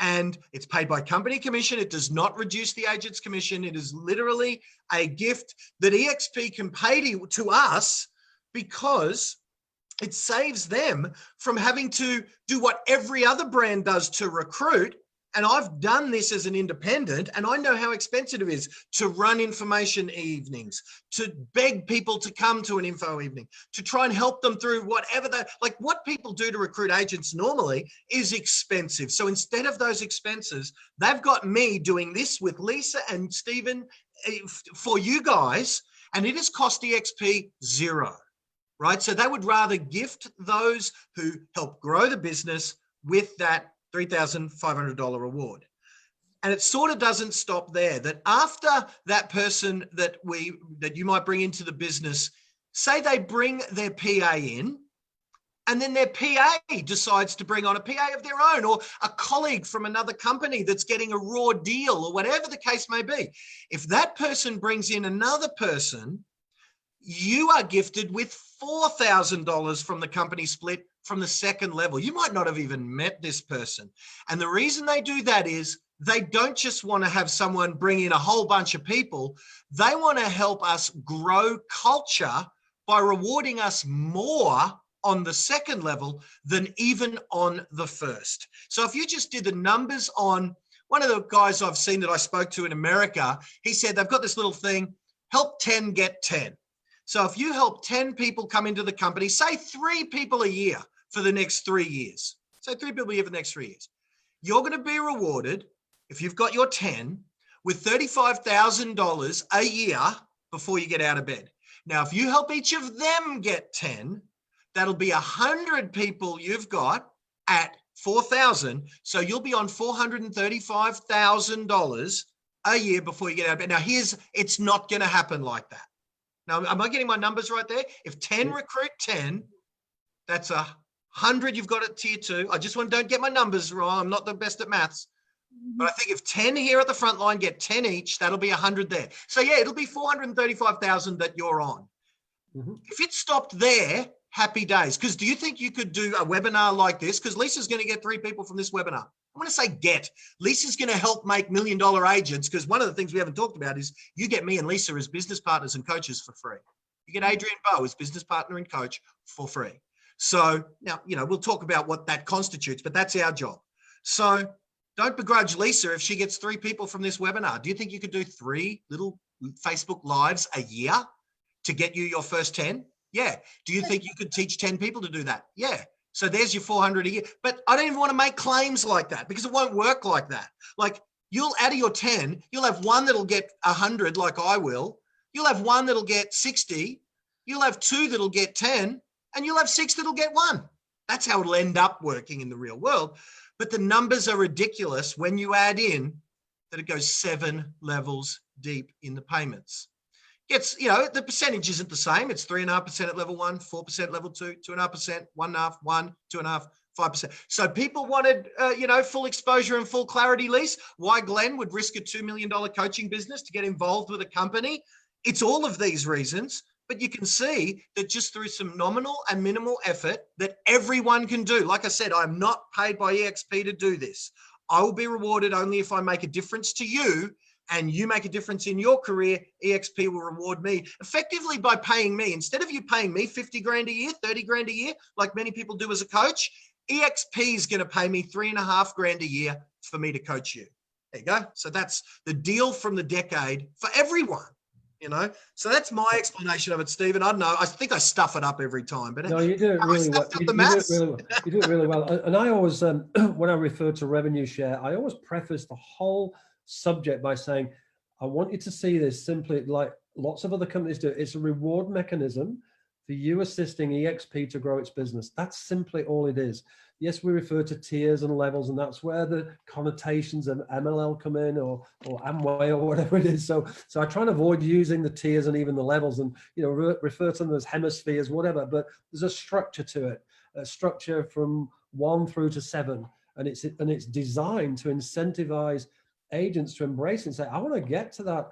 and it's paid by company commission. It does not reduce the agent's commission. It is literally a gift that eXp can pay to us because it saves them from having to do what every other brand does to recruit. And I've done this as an independent, and I know how expensive it is to run information evenings, to beg people to come to an info evening, to try and help them through whatever like what people do to recruit agents normally is expensive. So instead of those expenses, they've got me doing this with Lisa and Stephen for you guys, and it has cost eXp zero, right? So they would rather gift those who help grow the business with that $3,500 reward. And it sort of doesn't stop there, that after that person that you might bring into the business, say they bring their PA in, and then their PA decides to bring on a PA of their own, or a colleague from another company that's getting a raw deal, or whatever the case may be. If that person brings in another person, you are gifted with $4,000 from the company split from the second level. You might not have even met this person. And the reason they do that is they don't just want to have someone bring in a whole bunch of people. They want to help us grow culture by rewarding us more on the second level than even on the first. So if you just did the numbers on one of the guys I've seen that I spoke to in America, he said they've got this little thing, help 10 get 10. So if you help 10 people come into the company, say 3 people a year for the next 3 years, say 3 people a year for the next 3 years, you're going to be rewarded, if you've got your 10, with $35,000 a year before you get out of bed. Now, if you help each of them get 10, that'll be 100 people you've got at 4,000. So you'll be on $435,000 a year before you get out of bed. Now, it's not going to happen like that. Now, am I getting my numbers right there? If 10 recruit 10, that's 100 you've got at tier 2. I just don't get my numbers wrong. I'm not the best at maths. But I think if 10 here at the front line get 10 each, that'll be 100 there. So yeah, it'll be 435,000 that you're on. If it stopped there, happy days. Because do you think you could do a webinar like this? Because Lisa's going to get 3 people from this webinar. I'm going to say Lisa's going to help make $1 million agents, because one of the things we haven't talked about is you get me and Lisa as business partners and coaches for free. You get Adrian Bowe as business partner and coach for free. So now, we'll talk about what that constitutes, but that's our job. So don't begrudge Lisa if she gets 3 people from this webinar. Do you think you could do 3 little Facebook Lives a year to get you your first 10? Yeah. Do you think you could teach 10 people to do that? Yeah. So there's your 400 a year. But I don't even want to make claims like that, because it won't work like that. Like, you'll, out of your 10, you'll have 1 that'll get 100 like I will. You'll have 1 that'll get 60. You'll have 2 that'll get 10, and you'll have 6 that'll get 1. That's how it'll end up working in the real world. But the numbers are ridiculous when you add in that it goes 7 levels deep in the payments. It's, the percentage isn't the same. It's 3.5% at level 1, 4% at level 2, 2.5%, 1.5%, 1, 2.5%, 5%. So people wanted, full exposure and full clarity, Lise. Why Glenn would risk a $2 million coaching business to get involved with a company. It's all of these reasons, but you can see that just through some nominal and minimal effort that everyone can do. Like I said, I'm not paid by eXp to do this. I will be rewarded only if I make a difference to you, and you make a difference in your career. eXp will reward me effectively by paying me. Instead of you paying me 50 grand a year, 30 grand a year, like many people do as a coach, eXp is going to pay me 3.5 grand a year for me to coach you. There you go. So that's the deal from the decade for everyone, So that's my explanation of it, Stephen. I don't know. I think I stuff it up every time, but no, you do it really well. You do it really well. And I always, when I refer to revenue share, I always preface the whole subject by saying, I want you to see this simply like lots of other companies do. It's a reward mechanism for you assisting eXp to grow its business. That's simply all it is. Yes, we refer to tiers and levels, and that's where the connotations of MLL come in, or Amway, or whatever it is. So I try and avoid using the tiers and even the levels, and refer to them as hemispheres, whatever. But there's a structure to it, a structure from 1 through to 7, and it's designed to incentivize agents to embrace and say, I want to get to that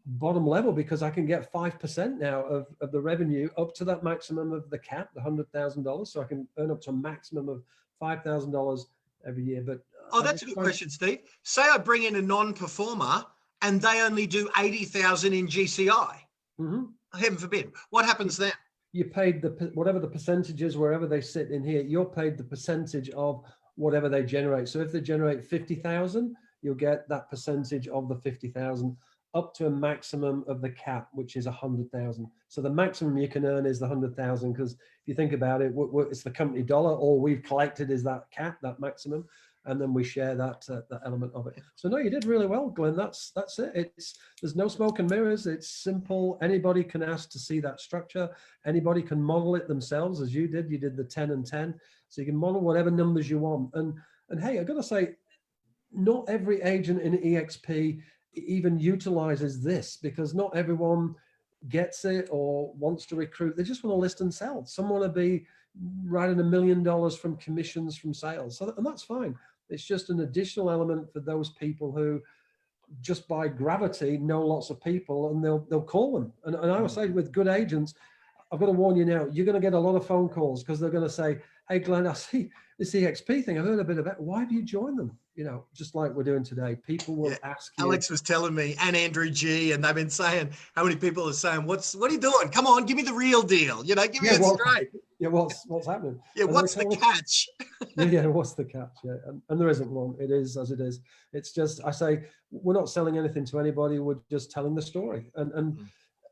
bottom level because I can get 5% now of the revenue up to that maximum of the cap, the $100,000. So I can earn up to a maximum of $5,000 every year. But oh, that's a good question, Steve. Say I bring in a non-performer and they only do 80,000 in GCI. Mm-hmm. Heaven forbid. What happens then? You paid whatever the percentage is, wherever they sit in here, you're paid the percentage of whatever they generate. So if they generate 50,000, you'll get that percentage of the 50,000 up to a maximum of the cap, which is 100,000. So the maximum you can earn is the 100,000, because if you think about it, it's the company dollar. All we've collected is that cap, that maximum, and then we share that element of it. So no, you did really well, Glenn. That's it. There's no smoke and mirrors. It's simple. Anybody can ask to see that structure. Anybody can model it themselves, as you did. You did the 10 and 10, so you can model whatever numbers you want. And hey, I got to say, not every agent in eXp even utilizes this, because not everyone gets it or wants to recruit. They just want to list and sell. Some want to be writing $1 million from commissions from sales. And that's fine. It's just an additional element for those people who just by gravity know lots of people, and they'll call them. And I would say with good agents, I've got to warn you now, you're going to get a lot of phone calls, because they're going to say, hey, Glenn, I see this eXp thing. I've heard a bit about it. Why have you joined them? You know, just like we're doing today. People will ask you. Alex was telling me, and Andrew G, and they've been saying, how many people are saying, what are you doing? Come on, give me the real deal. You know, give me it straight. Yeah, what's happening? Yeah, what's the catch? Yeah, what's the catch? Yeah, and there isn't one. It is as it is. It's just, I say, we're not selling anything to anybody. We're just telling the story. And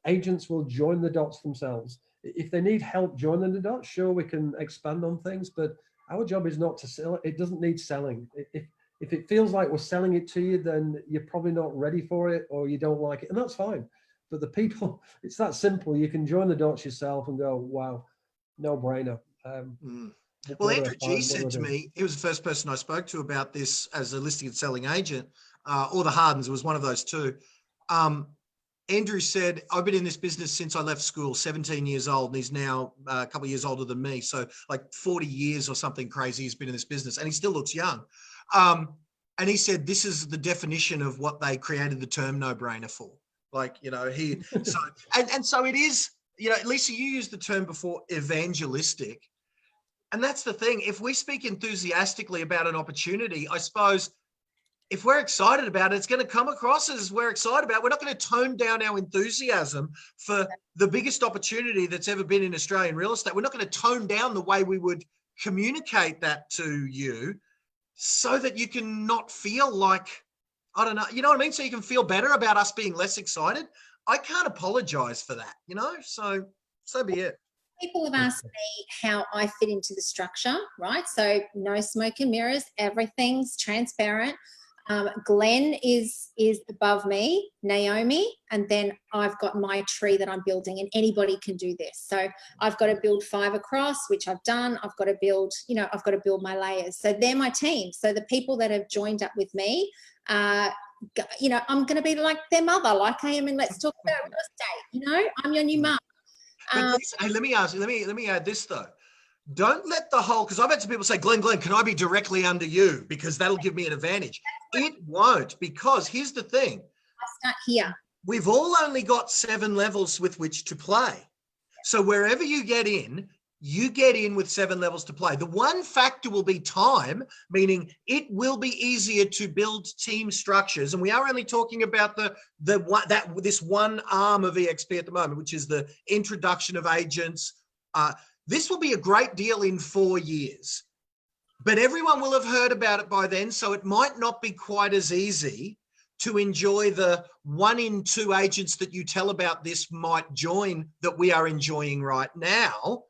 agents will join the dots themselves. If they need help joining the dots, sure, we can expand on things, but our job is not to sell it. It doesn't need selling. If it feels like we're selling it to you, then you're probably not ready for it, or you don't like it, and that's fine. But the people, it's that simple. You can join the dots yourself and go, wow, no brainer. Well, Andrew G said to me, he was the first person I spoke to about this as a listing and selling agent, or the Hardens was one of those two. Andrew said, I've been in this business since I left school, 17 years old, and he's now a couple of years older than me. So like 40 years or something crazy he's been in this business, and he still looks young. And he said, this is the definition of what they created the term no-brainer for. Like, you know, so it is, you know, Lisa, you used the term before, evangelistic. And that's the thing. If we speak enthusiastically about an opportunity, I suppose if we're excited about it, it's going to come across as we're excited about it. We're not going to tone down our enthusiasm for the biggest opportunity that's ever been in Australian real estate. We're not going to tone down the way we would communicate that to you, so that you can not feel like, I don't know, you know what I mean? So you can feel better about us being less excited. I can't apologize for that, you know? So be it. People have asked me how I fit into the structure, right? So no smoke and mirrors, everything's transparent. Glenn is above me, Naomi, and then I've got my tree that I'm building, and anybody can do this. So I've got to build 5 across, which I've done. I've got to build, you know, I've got to build my layers. So they're my team. So the people that have joined up with me, you know, I'm going to be like their mother, like I am in Let's Talk About Real Estate. You know, I'm your new mum. But Lisa, hey, let me add this though. Don't let the whole, because I've had some people say, Glenn, can I be directly under you? Because that'll give me an advantage. It won't, because here's the thing. I start here. We've all only got 7 levels with which to play. So wherever you get in with 7 levels to play. The one factor will be time, meaning it will be easier to build team structures. And we are only talking about this one arm of eXp at the moment, which is the introduction of agents. This will be a great deal in 4 years, but everyone will have heard about it by then. So it might not be quite as easy to enjoy the 1 in 2 agents that you tell about this might join that we are enjoying right now.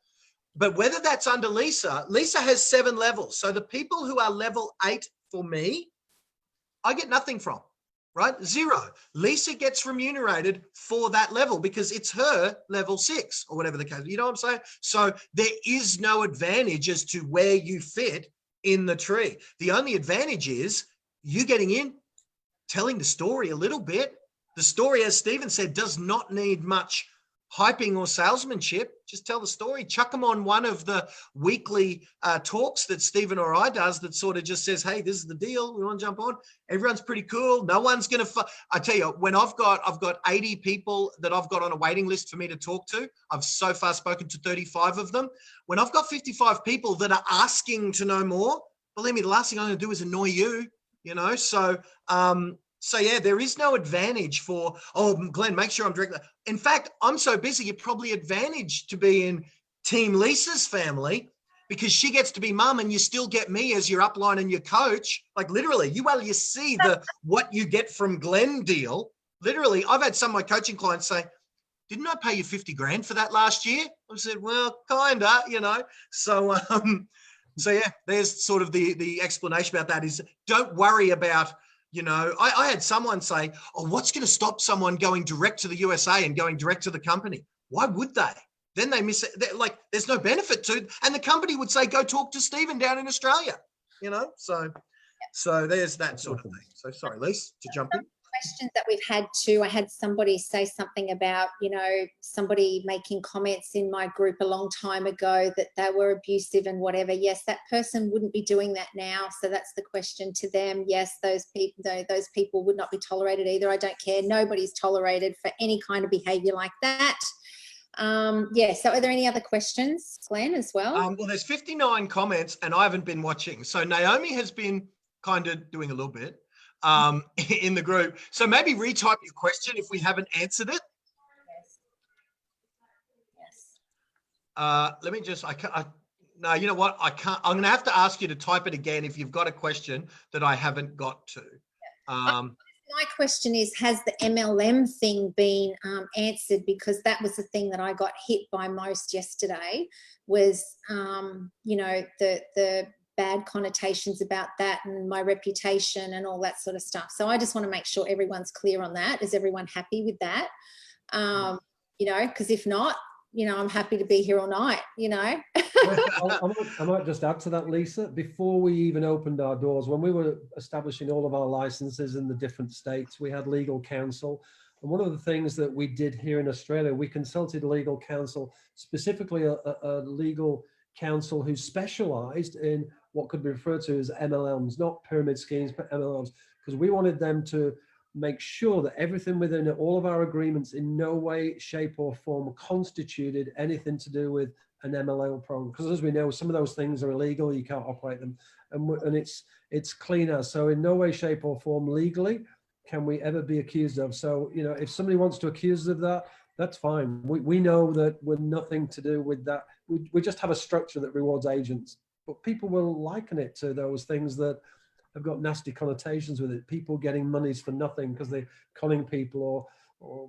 But whether that's under Lisa has 7 levels. So the people who are level 8 for me, I get nothing from, right? 0. Lisa gets remunerated for that level because it's her level 6 or whatever the case. You know what I'm saying? So there is no advantage as to where you fit in the tree. The only advantage is you getting in, telling the story a little bit. The story, as Stephen said, does not need much hyping or salesmanship. Just tell the story. Chuck them on one of the weekly talks that Stephen or I does that sort of just says, hey, this is the deal. We want to jump on. Everyone's pretty cool. No one's going to, I tell you, when I've got 80 people that I've got on a waiting list for me to talk to. I've so far spoken to 35 of them. When I've got 55 people that are asking to know more, believe me, the last thing I'm going to do is annoy you, you know? So, so yeah, there is no advantage for, oh, Glenn, make sure I'm direct. In fact, I'm so busy, you're probably advantaged to be in Team Lisa's family, because she gets to be mum and you still get me as your upline and your coach. Like literally, you see the what you get from Glenn deal. Literally, I've had some of my coaching clients say, didn't I pay you 50 grand for that last year? I said, well, kinda, you know. So so yeah, there's sort of the explanation about that is, don't worry about, you know, I had someone say, oh, what's going to stop someone going direct to the USA and going direct to the company? Why would they? Then they miss it. Like, there's no benefit to it. And the company would say, go talk to Stephen down in Australia, you know? So there's that sort of thing. So sorry, Lise, to jump in. Questions that we've had too. I had somebody say something about, you know, somebody making comments in my group a long time ago that they were abusive and whatever. Yes, that person wouldn't be doing that now. So that's the question to them. Yes, those people would not be tolerated either. I don't care. Nobody's tolerated for any kind of behavior like that. Yeah, so are there any other questions, Glenn, as well? Well, there's 59 comments and I haven't been watching. So Naomi has been kind of doing a little bit in the group. So maybe retype your question if we haven't answered it. Yes. Let me just, no, you know what? I can't, I'm going to have to ask you to type it again if you've got a question that I haven't got to. My question is, has the MLM thing been answered? Because that was the thing that I got hit by most yesterday was, you know, the bad connotations about that and my reputation and all that sort of stuff. So I just want to make sure everyone's clear on that. Is everyone happy with that? You know, because if not, you know, I'm happy to be here all night, you know. I might just add to that, Lisa. Before we even opened our doors, when we were establishing all of our licenses in the different states, we had legal counsel. And one of the things that we did here in Australia, we consulted legal counsel, specifically a legal counsel who specialized in what could be referred to as MLMs, not pyramid schemes, but MLMs, because we wanted them to make sure that everything within all of our agreements in no way, shape or form constituted anything to do with an MLM program. Because as we know, some of those things are illegal, you can't operate them. And it's cleaner. So in no way, shape or form legally can we ever be accused of. So, you know, if somebody wants to accuse us of that, that's fine. We know that we're nothing to do with that. We just have a structure that rewards agents. But people will liken it to those things that have got nasty connotations with it. People getting monies for nothing because they're conning people or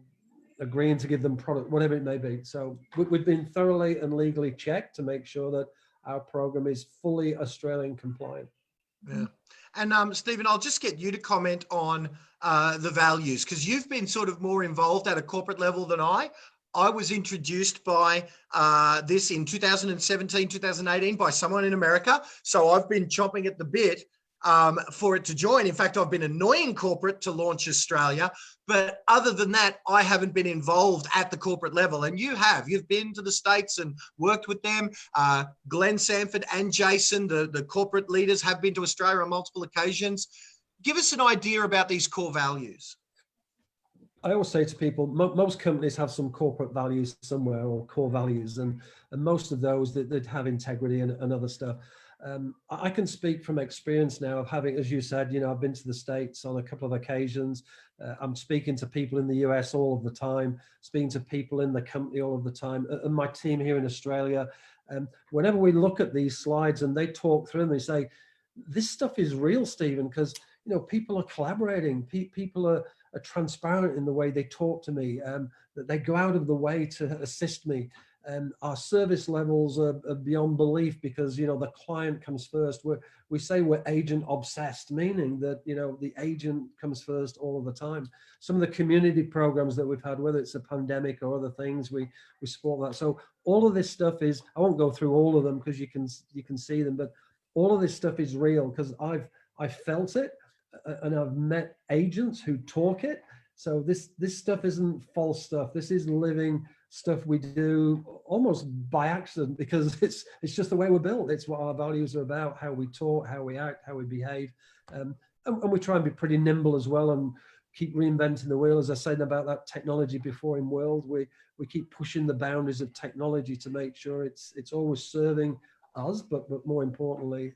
agreeing to give them product, whatever it may be. So we've been thoroughly and legally checked to make sure that our program is fully Australian compliant. Yeah. And Stephen, I'll just get you to comment on the values, because you've been sort of more involved at a corporate level than I. I was introduced by this in 2017, 2018 by someone in America. So I've been chomping at the bit for it to join. In fact, I've been annoying corporate to launch Australia. But other than that, I haven't been involved at the corporate level. And you have. You've been to the States and worked with them. Glenn Sanford and Jason, the corporate leaders, have been to Australia on multiple occasions. Give us an idea about these core values. I always say to people, most companies have some corporate values somewhere or core values, and most of those that have integrity and other stuff. I can speak from experience now of having, as you said, you know, I've been to the States on a couple of occasions. I'm speaking to people in the US all of the time, speaking to people in the company all of the time, and my team here in Australia. Whenever we look at these slides and they talk through them, they say, this stuff is real, Stephen, because, you know, people are collaborating, people are transparent in the way they talk to me, that they go out of the way to assist me. Our service levels are beyond belief because, you know, the client comes first. We say we're agent obsessed, meaning that, you know, the agent comes first all of the time. Some of the community programs that we've had, whether it's a pandemic or other things, we support that. So all of this stuff is, I won't go through all of them because you can see them, but all of this stuff is real because I've felt it and I've met agents who talk it. So this stuff isn't false stuff. This is living stuff we do almost by accident because it's just the way we're built. It's what our values are about, how we talk, how we act, how we behave. And we try and be pretty nimble as well and keep reinventing the wheel. As I said about that technology before in World, we keep pushing the boundaries of technology to make sure it's always serving us, but more importantly,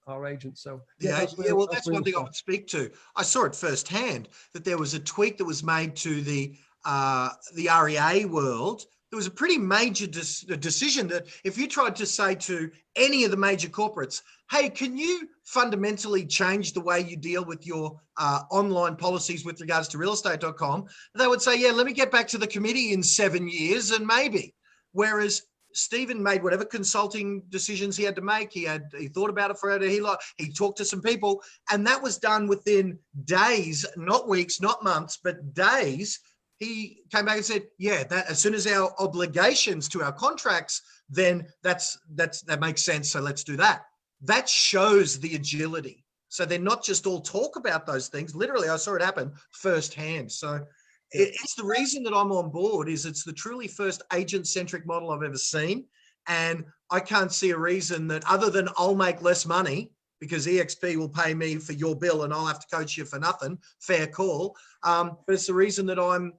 our agents. So Yeah, really, well, that's one really thing I would speak to. I saw it firsthand that there was a tweak that was made to the REA world. There was a pretty major decision that if you tried to say to any of the major corporates, hey, can you fundamentally change the way you deal with your online policies with regards to realestate.com? They would say, yeah, let me get back to the committee in 7 years and maybe. Whereas Stephen made whatever consulting decisions he had to make. He thought about it for it. He talked to some people, and that was done within days, not weeks, not months, but days. He came back and said, yeah, that as soon as our obligations to our contracts, then that makes sense. So let's do that. That shows the agility. So they're not just all talk about those things. Literally, I saw it happen firsthand. So it's the reason that I'm on board is it's the truly first agent-centric model I've ever seen. And I can't see a reason that other than I'll make less money because eXp will pay me for your bill and I'll have to coach you for nothing. Fair call. But it's the reason that I'm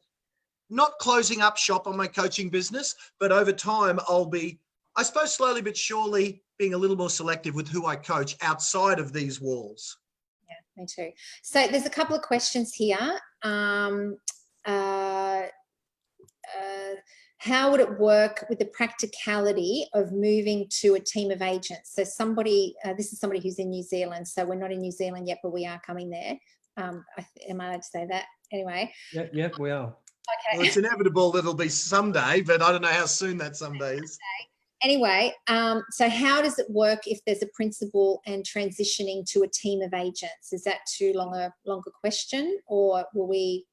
not closing up shop on my coaching business, but over time I'll be, I suppose, slowly but surely being a little more selective with who I coach outside of these walls. Yeah, me too. So there's a couple of questions here. How would it work with the practicality of moving to a team of agents? So somebody, this is somebody who's in New Zealand. So we're not in New Zealand yet, but we are coming there. Am I allowed to say that? Anyway. Yeah, we are. Okay. Well, it's inevitable that it'll be someday, but I don't know how soon that someday is. Anyway, so how does it work if there's a principal and transitioning to a team of agents? Is that too longer question, or will we?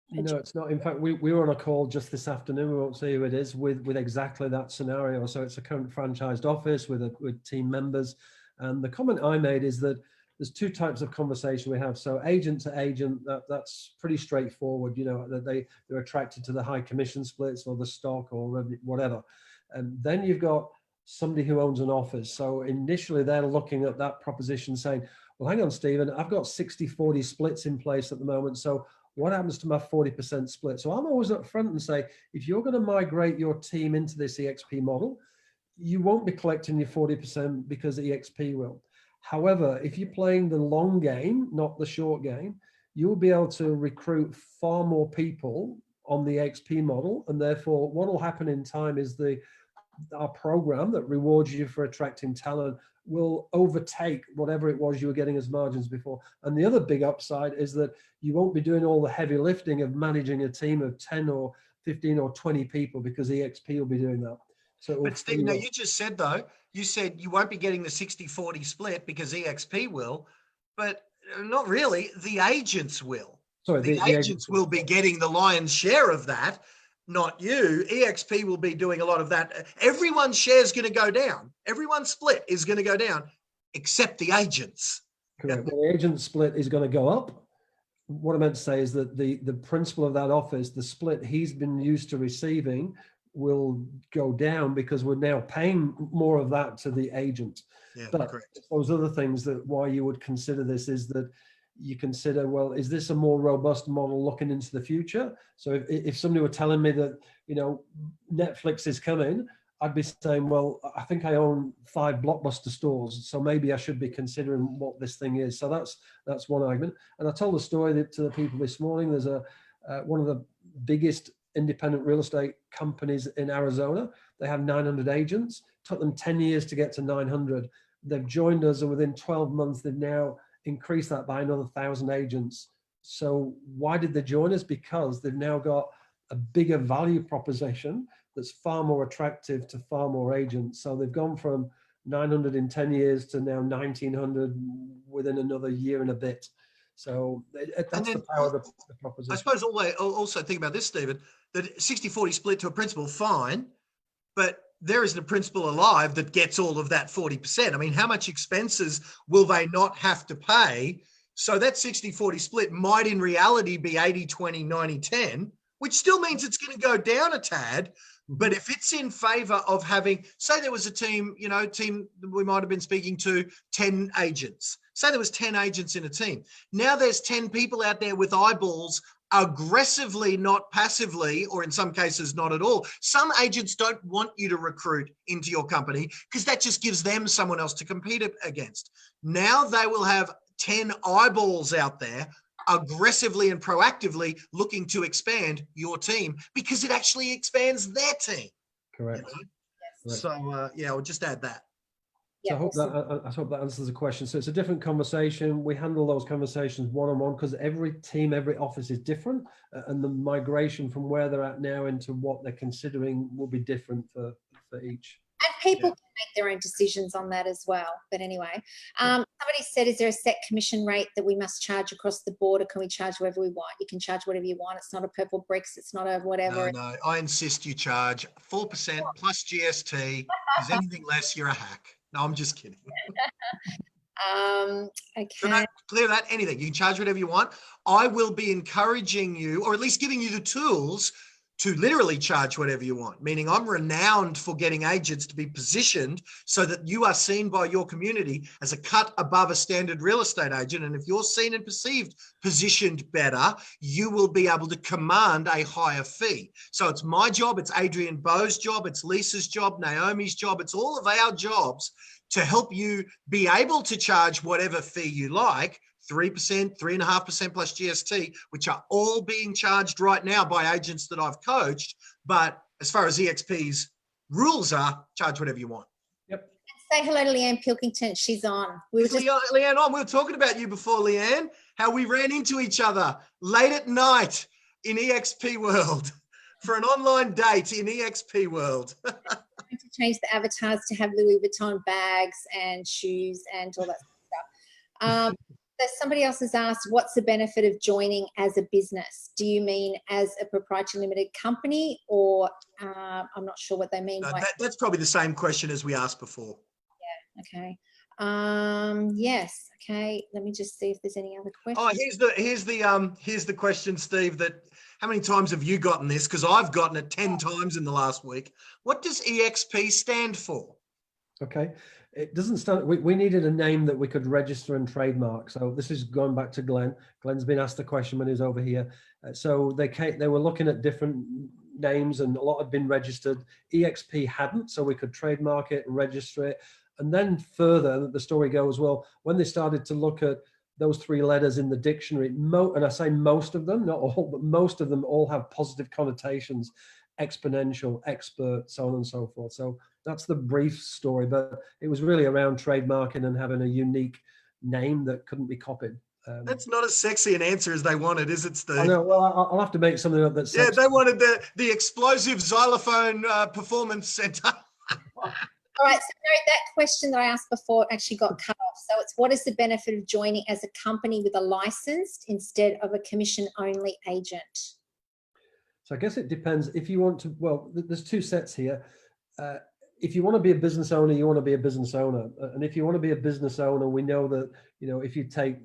No, it's not. In fact, we were on a call just this afternoon. We won't say who it is with exactly that scenario. So it's a current franchised office with team members. And the comment I made is that there's two types of conversation we have. So agent to agent, that's pretty straightforward. You know, that they're attracted to the high commission splits or the stock or whatever. And then you've got somebody who owns an office. So initially they're looking at that proposition saying, well, hang on, Stephen, I've got 60-40 splits in place at the moment. So what happens to my 40% split? So I'm always up front and say, if you're going to migrate your team into this eXp model, you won't be collecting your 40% because eXp will. However, if you're playing the long game, not the short game, you'll be able to recruit far more people on the eXp model. And therefore, what will happen in time is our program that rewards you for attracting talent will overtake whatever it was you were getting as margins before. And the other big upside is that you won't be doing all the heavy lifting of managing a team of 10 or 15 or 20 people because eXp will be doing that. So, but Steve, now you just said though, you said you won't be getting the 60-40 split because eXp will, but not really. The agents will. Sorry, the agents will be getting the lion's share of that. Not you. eXp will be doing a lot of that. Everyone's share is going to go down. Everyone's split is going to go down, except the agents. Correct. Well, the agent split is going to go up. What I meant to say is that the principal of that office, the split he's been used to receiving, will go down because we're now paying more of that to the agent. Yeah, but correct. Those other things that why you would consider this is that you consider, well, is this a more robust model looking into the future? So if somebody were telling me that, you know, Netflix is coming, I'd be saying, well, I think I own 5 Blockbuster stores, so maybe I should be considering what this thing is. So that's one argument. And I told a story to the people this morning. There's one of the biggest independent real estate companies in Arizona. They have 900 agents. It took them 10 years to get to 900. They've joined us, and within 12 months, they've now increased that by another 1,000 agents. So why did they join us? Because they've now got a bigger value proposition that's far more attractive to far more agents. So they've gone from 900 in 10 years to now 1,900 within another year and a bit. So that's the power of the proposition. I suppose also think about this, Stephen, that 60-40 split to a principal, fine, but there isn't a principal alive that gets all of that 40%. I mean, how much expenses will they not have to pay? So that 60-40 split might in reality be 80-20, 90-10, which still means it's going to go down a tad. But if it's in favor of having, say there was a team we might have been speaking to 10 agents. Say there was 10 agents in a team. Now there's 10 people out there with eyeballs aggressively, not passively, or in some cases, not at all. Some agents don't want you to recruit into your company because that just gives them someone else to compete against. Now they will have 10 eyeballs out there aggressively and proactively looking to expand your team because it actually expands their team. Correct. You know? So, yeah, I'll just add that. So I hope that answers the question. So it's a different conversation. We handle those conversations one-on-one because every team, every office is different, and the migration from where they're at now into what they're considering will be different for each. And people can make their own decisions on that as well. But anyway, somebody said, is there a set commission rate that we must charge across the board, or can we charge whatever we want? You can charge whatever you want. It's not a purple bricks. It's not a whatever. No, I insist you charge 4% plus GST, because anything less, you're a hack. No, I'm just kidding. Okay. So no, clear that, anything. You can charge whatever you want. I will be encouraging you, or at least giving you the tools to literally charge whatever you want, meaning I'm renowned for getting agents to be positioned so that you are seen by your community as a cut above a standard real estate agent. And if you're seen and perceived positioned better, you will be able to command a higher fee. So it's my job, it's Adrian Bowe's job, it's Lisa's job, Naomi's job, it's all of our jobs to help you be able to charge whatever fee you like, 3%, 3.5% plus GST, which are all being charged right now by agents that I've coached. But as far as eXp's rules are, charge whatever you want. Yep. Say hello to Leanne Pilkington. She's on. We were just Leanne on. We were talking about you before, Leanne, how we ran into each other late at night in eXp world for an online date in eXp world. trying to change the avatars to have Louis Vuitton bags and shoes and all that stuff. So somebody else has asked, what's the benefit of joining as a business? Do you mean as a proprietary limited company, or I'm not sure what they mean by that's probably the same question as we asked before. Yeah, okay. Yes, okay. Let me just see if there's any other questions. Oh, here's the question, Steve, that how many times have you gotten this? Because I've gotten it 10 times in the last week. What does eXp stand for? Okay. It doesn't stand, we needed a name that we could register and trademark. So this is going back to Glenn. Glenn's been asked the question when he was over here. So they were looking at different names and a lot had been registered. eXp hadn't, so we could trademark it and register it. And then further, the story goes, well, when they started to look at those 3 letters in the dictionary, and I say most of them, not all, but most of them all have positive connotations, exponential, expert, so on and so forth. So that's the brief story, but it was really around trademarking and having a unique name that couldn't be copied. That's not as sexy an answer as they wanted, is it, Steve? I know. Well, I'll have to make something up that's sexy. Yeah, they wanted the explosive xylophone performance center. All right, so that question that I asked before actually got cut off. So it's, what is the benefit of joining as a company with a license instead of a commission-only agent? So I guess it depends. If you want to, well, there's 2 sets here. If you want to be a business owner, you want to be a business owner. And if you want to be a business owner, we know that, you know, if you take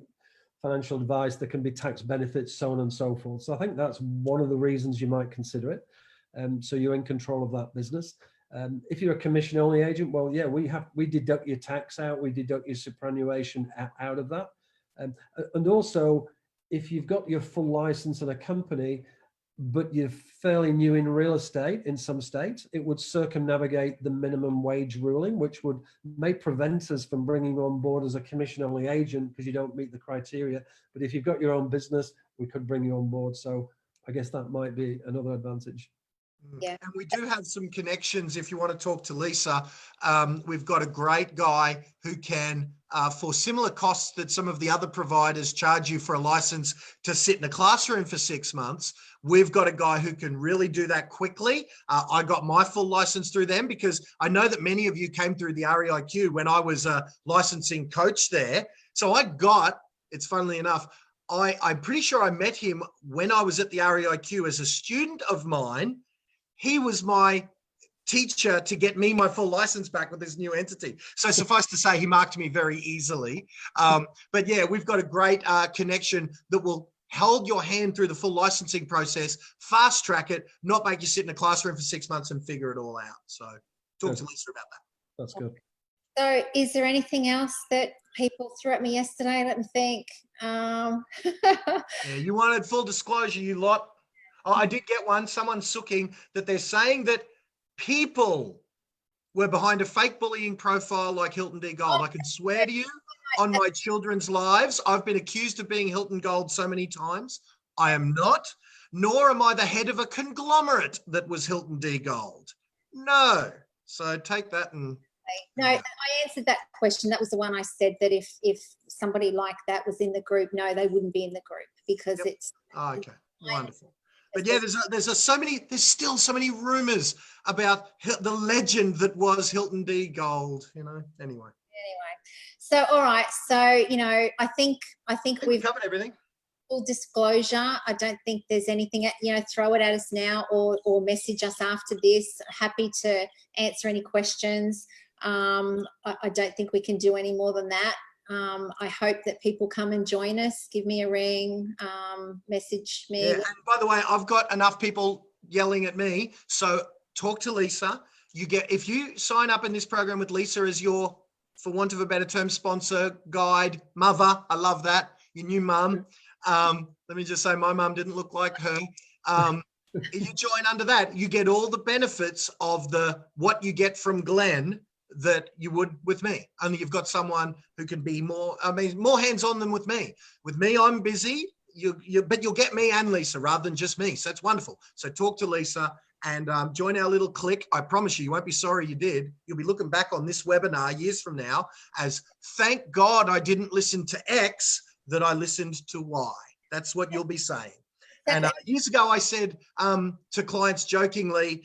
financial advice, there can be tax benefits, so on and so forth. So I think that's one of the reasons you might consider it. So you're in control of that business. If you're a commission only agent, well, yeah, we deduct your tax out, we deduct your superannuation out of that. And also, if you've got your full license in a company, but you're fairly new in real estate in some states, it would circumnavigate the minimum wage ruling, which may prevent us from bringing on board as a commission only agent because you don't meet the criteria. But if you've got your own business, we could bring you on board. So I guess that might be another advantage. Yeah. And we do have some connections. If you want to talk to Lisa, we've got a great guy who can, for similar costs that some of the other providers charge you for a license to sit in a classroom for 6 months, we've got a guy who can really do that quickly. I got my full license through them because I know that many of you came through the REIQ when I was a licensing coach there. So it's funnily enough, I'm pretty sure I met him when I was at the REIQ as a student of mine. He was my teacher to get me my full license back with this new entity. So suffice to say, he marked me very easily. But yeah, we've got a great connection that will hold your hand through the full licensing process, fast track it, not make you sit in a classroom for 6 months and figure it all out. So talk to Lisa about that. That's good. So is there anything else that people threw at me yesterday. Let me think. Yeah, you wanted full disclosure, you lot. Oh, I did get one. Someone sooking that they're saying that people were behind a fake bullying profile like Hilton D. Gold. I can swear to you on my children's lives, I've been accused of being Hilton Gold so many times. I am not, nor am I the head of a conglomerate that was Hilton D. Gold. No. So take that and... No, I answered that question. That was the one I said that if somebody like that was in the group, no, they wouldn't be in the group because it's... Oh, okay, wonderful. But yeah, there's still so many rumors about the legend that was Hilton D. Gold, you know, anyway. So, all right. So, you know, I think we've covered everything. Full disclosure. I don't think there's anything, you know, throw it at us now or message us after this. Happy to answer any questions. I don't think we can do any more than that. I hope that people come and join us. Give me a ring, message me. Yeah, and by the way, I've got enough people yelling at me. So talk to Lisa. If you sign up in this program with Lisa as your, for want of a better term, sponsor, guide, mother. I love that. Your new mum. Let me just say my mum didn't look like her. You join under that, you get all the benefits of what you get from Glenn that you would with me. Only you've got someone who can be more hands-on than with me. With me, I'm busy, but you'll get me and Lisa rather than just me. So it's wonderful. So talk to Lisa and join our little clique. I promise you won't be sorry you did. You'll be looking back on this webinar years from now as, thank God I didn't listen to X, that I listened to Y. That's what you'll be saying. And years ago, I said to clients jokingly,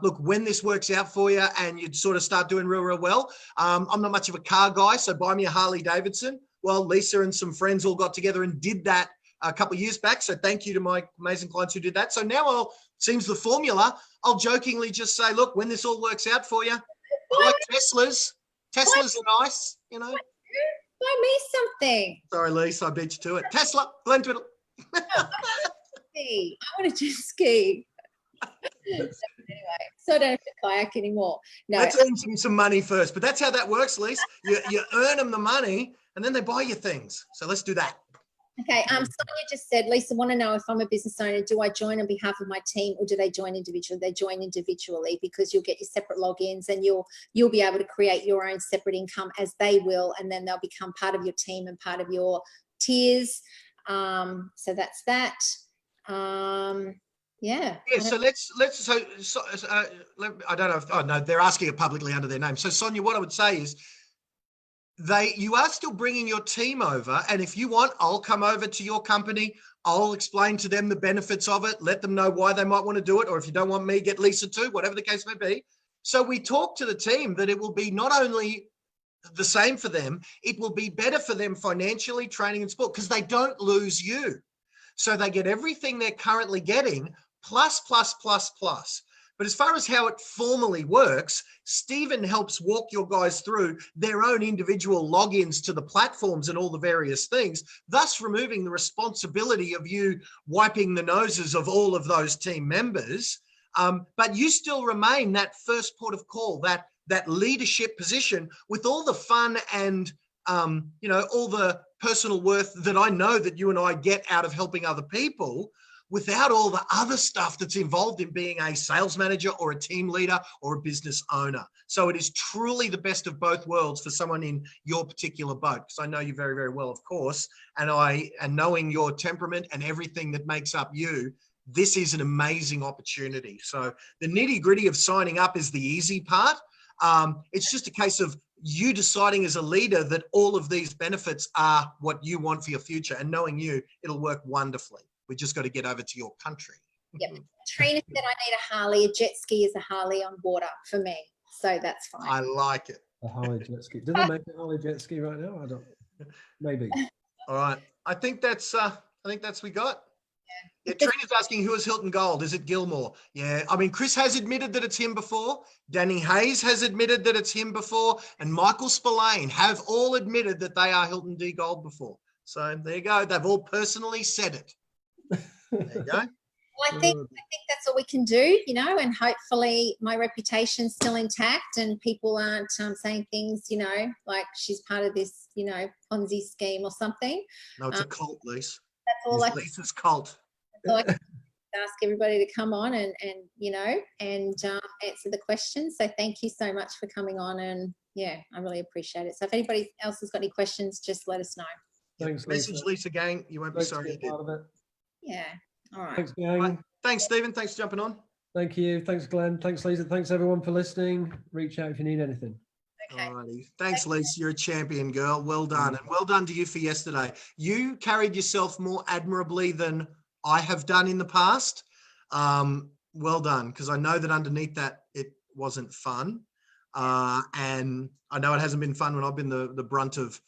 look, when this works out for you and you'd sort of start doing real well, I'm not much of a car guy, so buy me a Harley Davidson. Well, Lisa and some friends all got together and did that a couple of years back. So thank you to my amazing clients who did that. So now seems the formula. I'll jokingly just say, look, when this all works out for you, I like Teslas. Teslas are nice, you know. Buy me something. Sorry, Lisa, I beat you to it. Tesla, Glenn Twiddle. I want to jet ski. Anyway, so I don't have to kayak anymore. No, let's earn some money first. But that's how that works, Lisa. You earn them the money, and then they buy you things. So let's do that. Okay. Sonia just said, Lisa, want to know if I'm a business owner, do I join on behalf of my team or do they join individually? They join individually because you'll get your separate logins and you'll be able to create your own separate income as they will, and then they'll become part of your team and part of your tiers. So that's that. Yeah. So I don't know if, oh no, they're asking it publicly under their name. So Sonia, what I would say is you are still bringing your team over, and if you want, I'll come over to your company. I'll explain to them the benefits of it, let them know why they might want to do it, or if you don't want me, get Lisa too, whatever the case may be. So we talk to the team that it will be not only the same for them, it will be better for them financially, training and support, because they don't lose you. So they get everything they're currently getting, plus. But as far as how it formally works, Stephen helps walk your guys through their own individual logins to the platforms and all the various things, thus removing the responsibility of you wiping the noses of all of those team members. But you still remain that first port of call, that leadership position with all the fun and, all the personal worth that I know that you and I get out of helping other people, without all the other stuff that's involved in being a sales manager or a team leader or a business owner. So it is truly the best of both worlds for someone in your particular boat, because I know you very, very well, of course, and knowing your temperament and everything that makes up you, this is an amazing opportunity. So the nitty-gritty of signing up is the easy part. It's just a case of you deciding as a leader that all of these benefits are what you want for your future, and knowing you, it'll work wonderfully. We just got to get over to your country. Yep. Trina said I need a Harley. A jet ski is a Harley on water for me. So that's fine. I like it. A Harley jet ski. Do they make a Harley jet ski right now? I don't. Maybe. All right. I think that's we got. Yeah. Trina's asking, who is Hilton Gold? Is it Gilmore? Yeah. I mean, Chris has admitted that it's him before. Danny Hayes has admitted that it's him before. And Michael Spillane have all admitted that they are Hilton D. Gold before. So there you go. They've all personally said it. There you go. Well, I think that's all we can do, you know, and hopefully my reputation's still intact and people aren't saying things, you know, like she's part of this, you know, Ponzi scheme or something. No, it's a cult, Lise. That's all Lisa's cult. That's all I can ask everybody to come on and you know, and answer the questions. So thank you so much for coming on, and yeah, I really appreciate it. So if anybody else has got any questions, just let us know. Thanks, Message Lisa, gang. You won't be sorry you did. Yeah. All right. Thanks, gang. Right. Thanks, Stephen. Thanks for jumping on. Thank you. Thanks, Glenn. Thanks, Lisa. Thanks, everyone, for listening. Reach out if you need anything. Okay. Alrighty. Thanks, Lisa. You're a champion, girl. Well done. And well done to you for yesterday. You carried yourself more admirably than I have done in the past. Well done, because I know that underneath that it wasn't fun. And I know it hasn't been fun when I've been the brunt of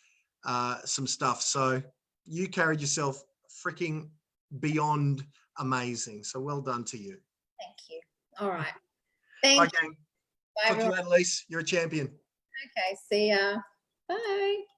some stuff. So you carried yourself freaking beyond amazing. So well done to you. Thank you. All right. Thank you. Bye, gang. Talk to you later, Lise. You're a champion. Okay. See ya. Bye.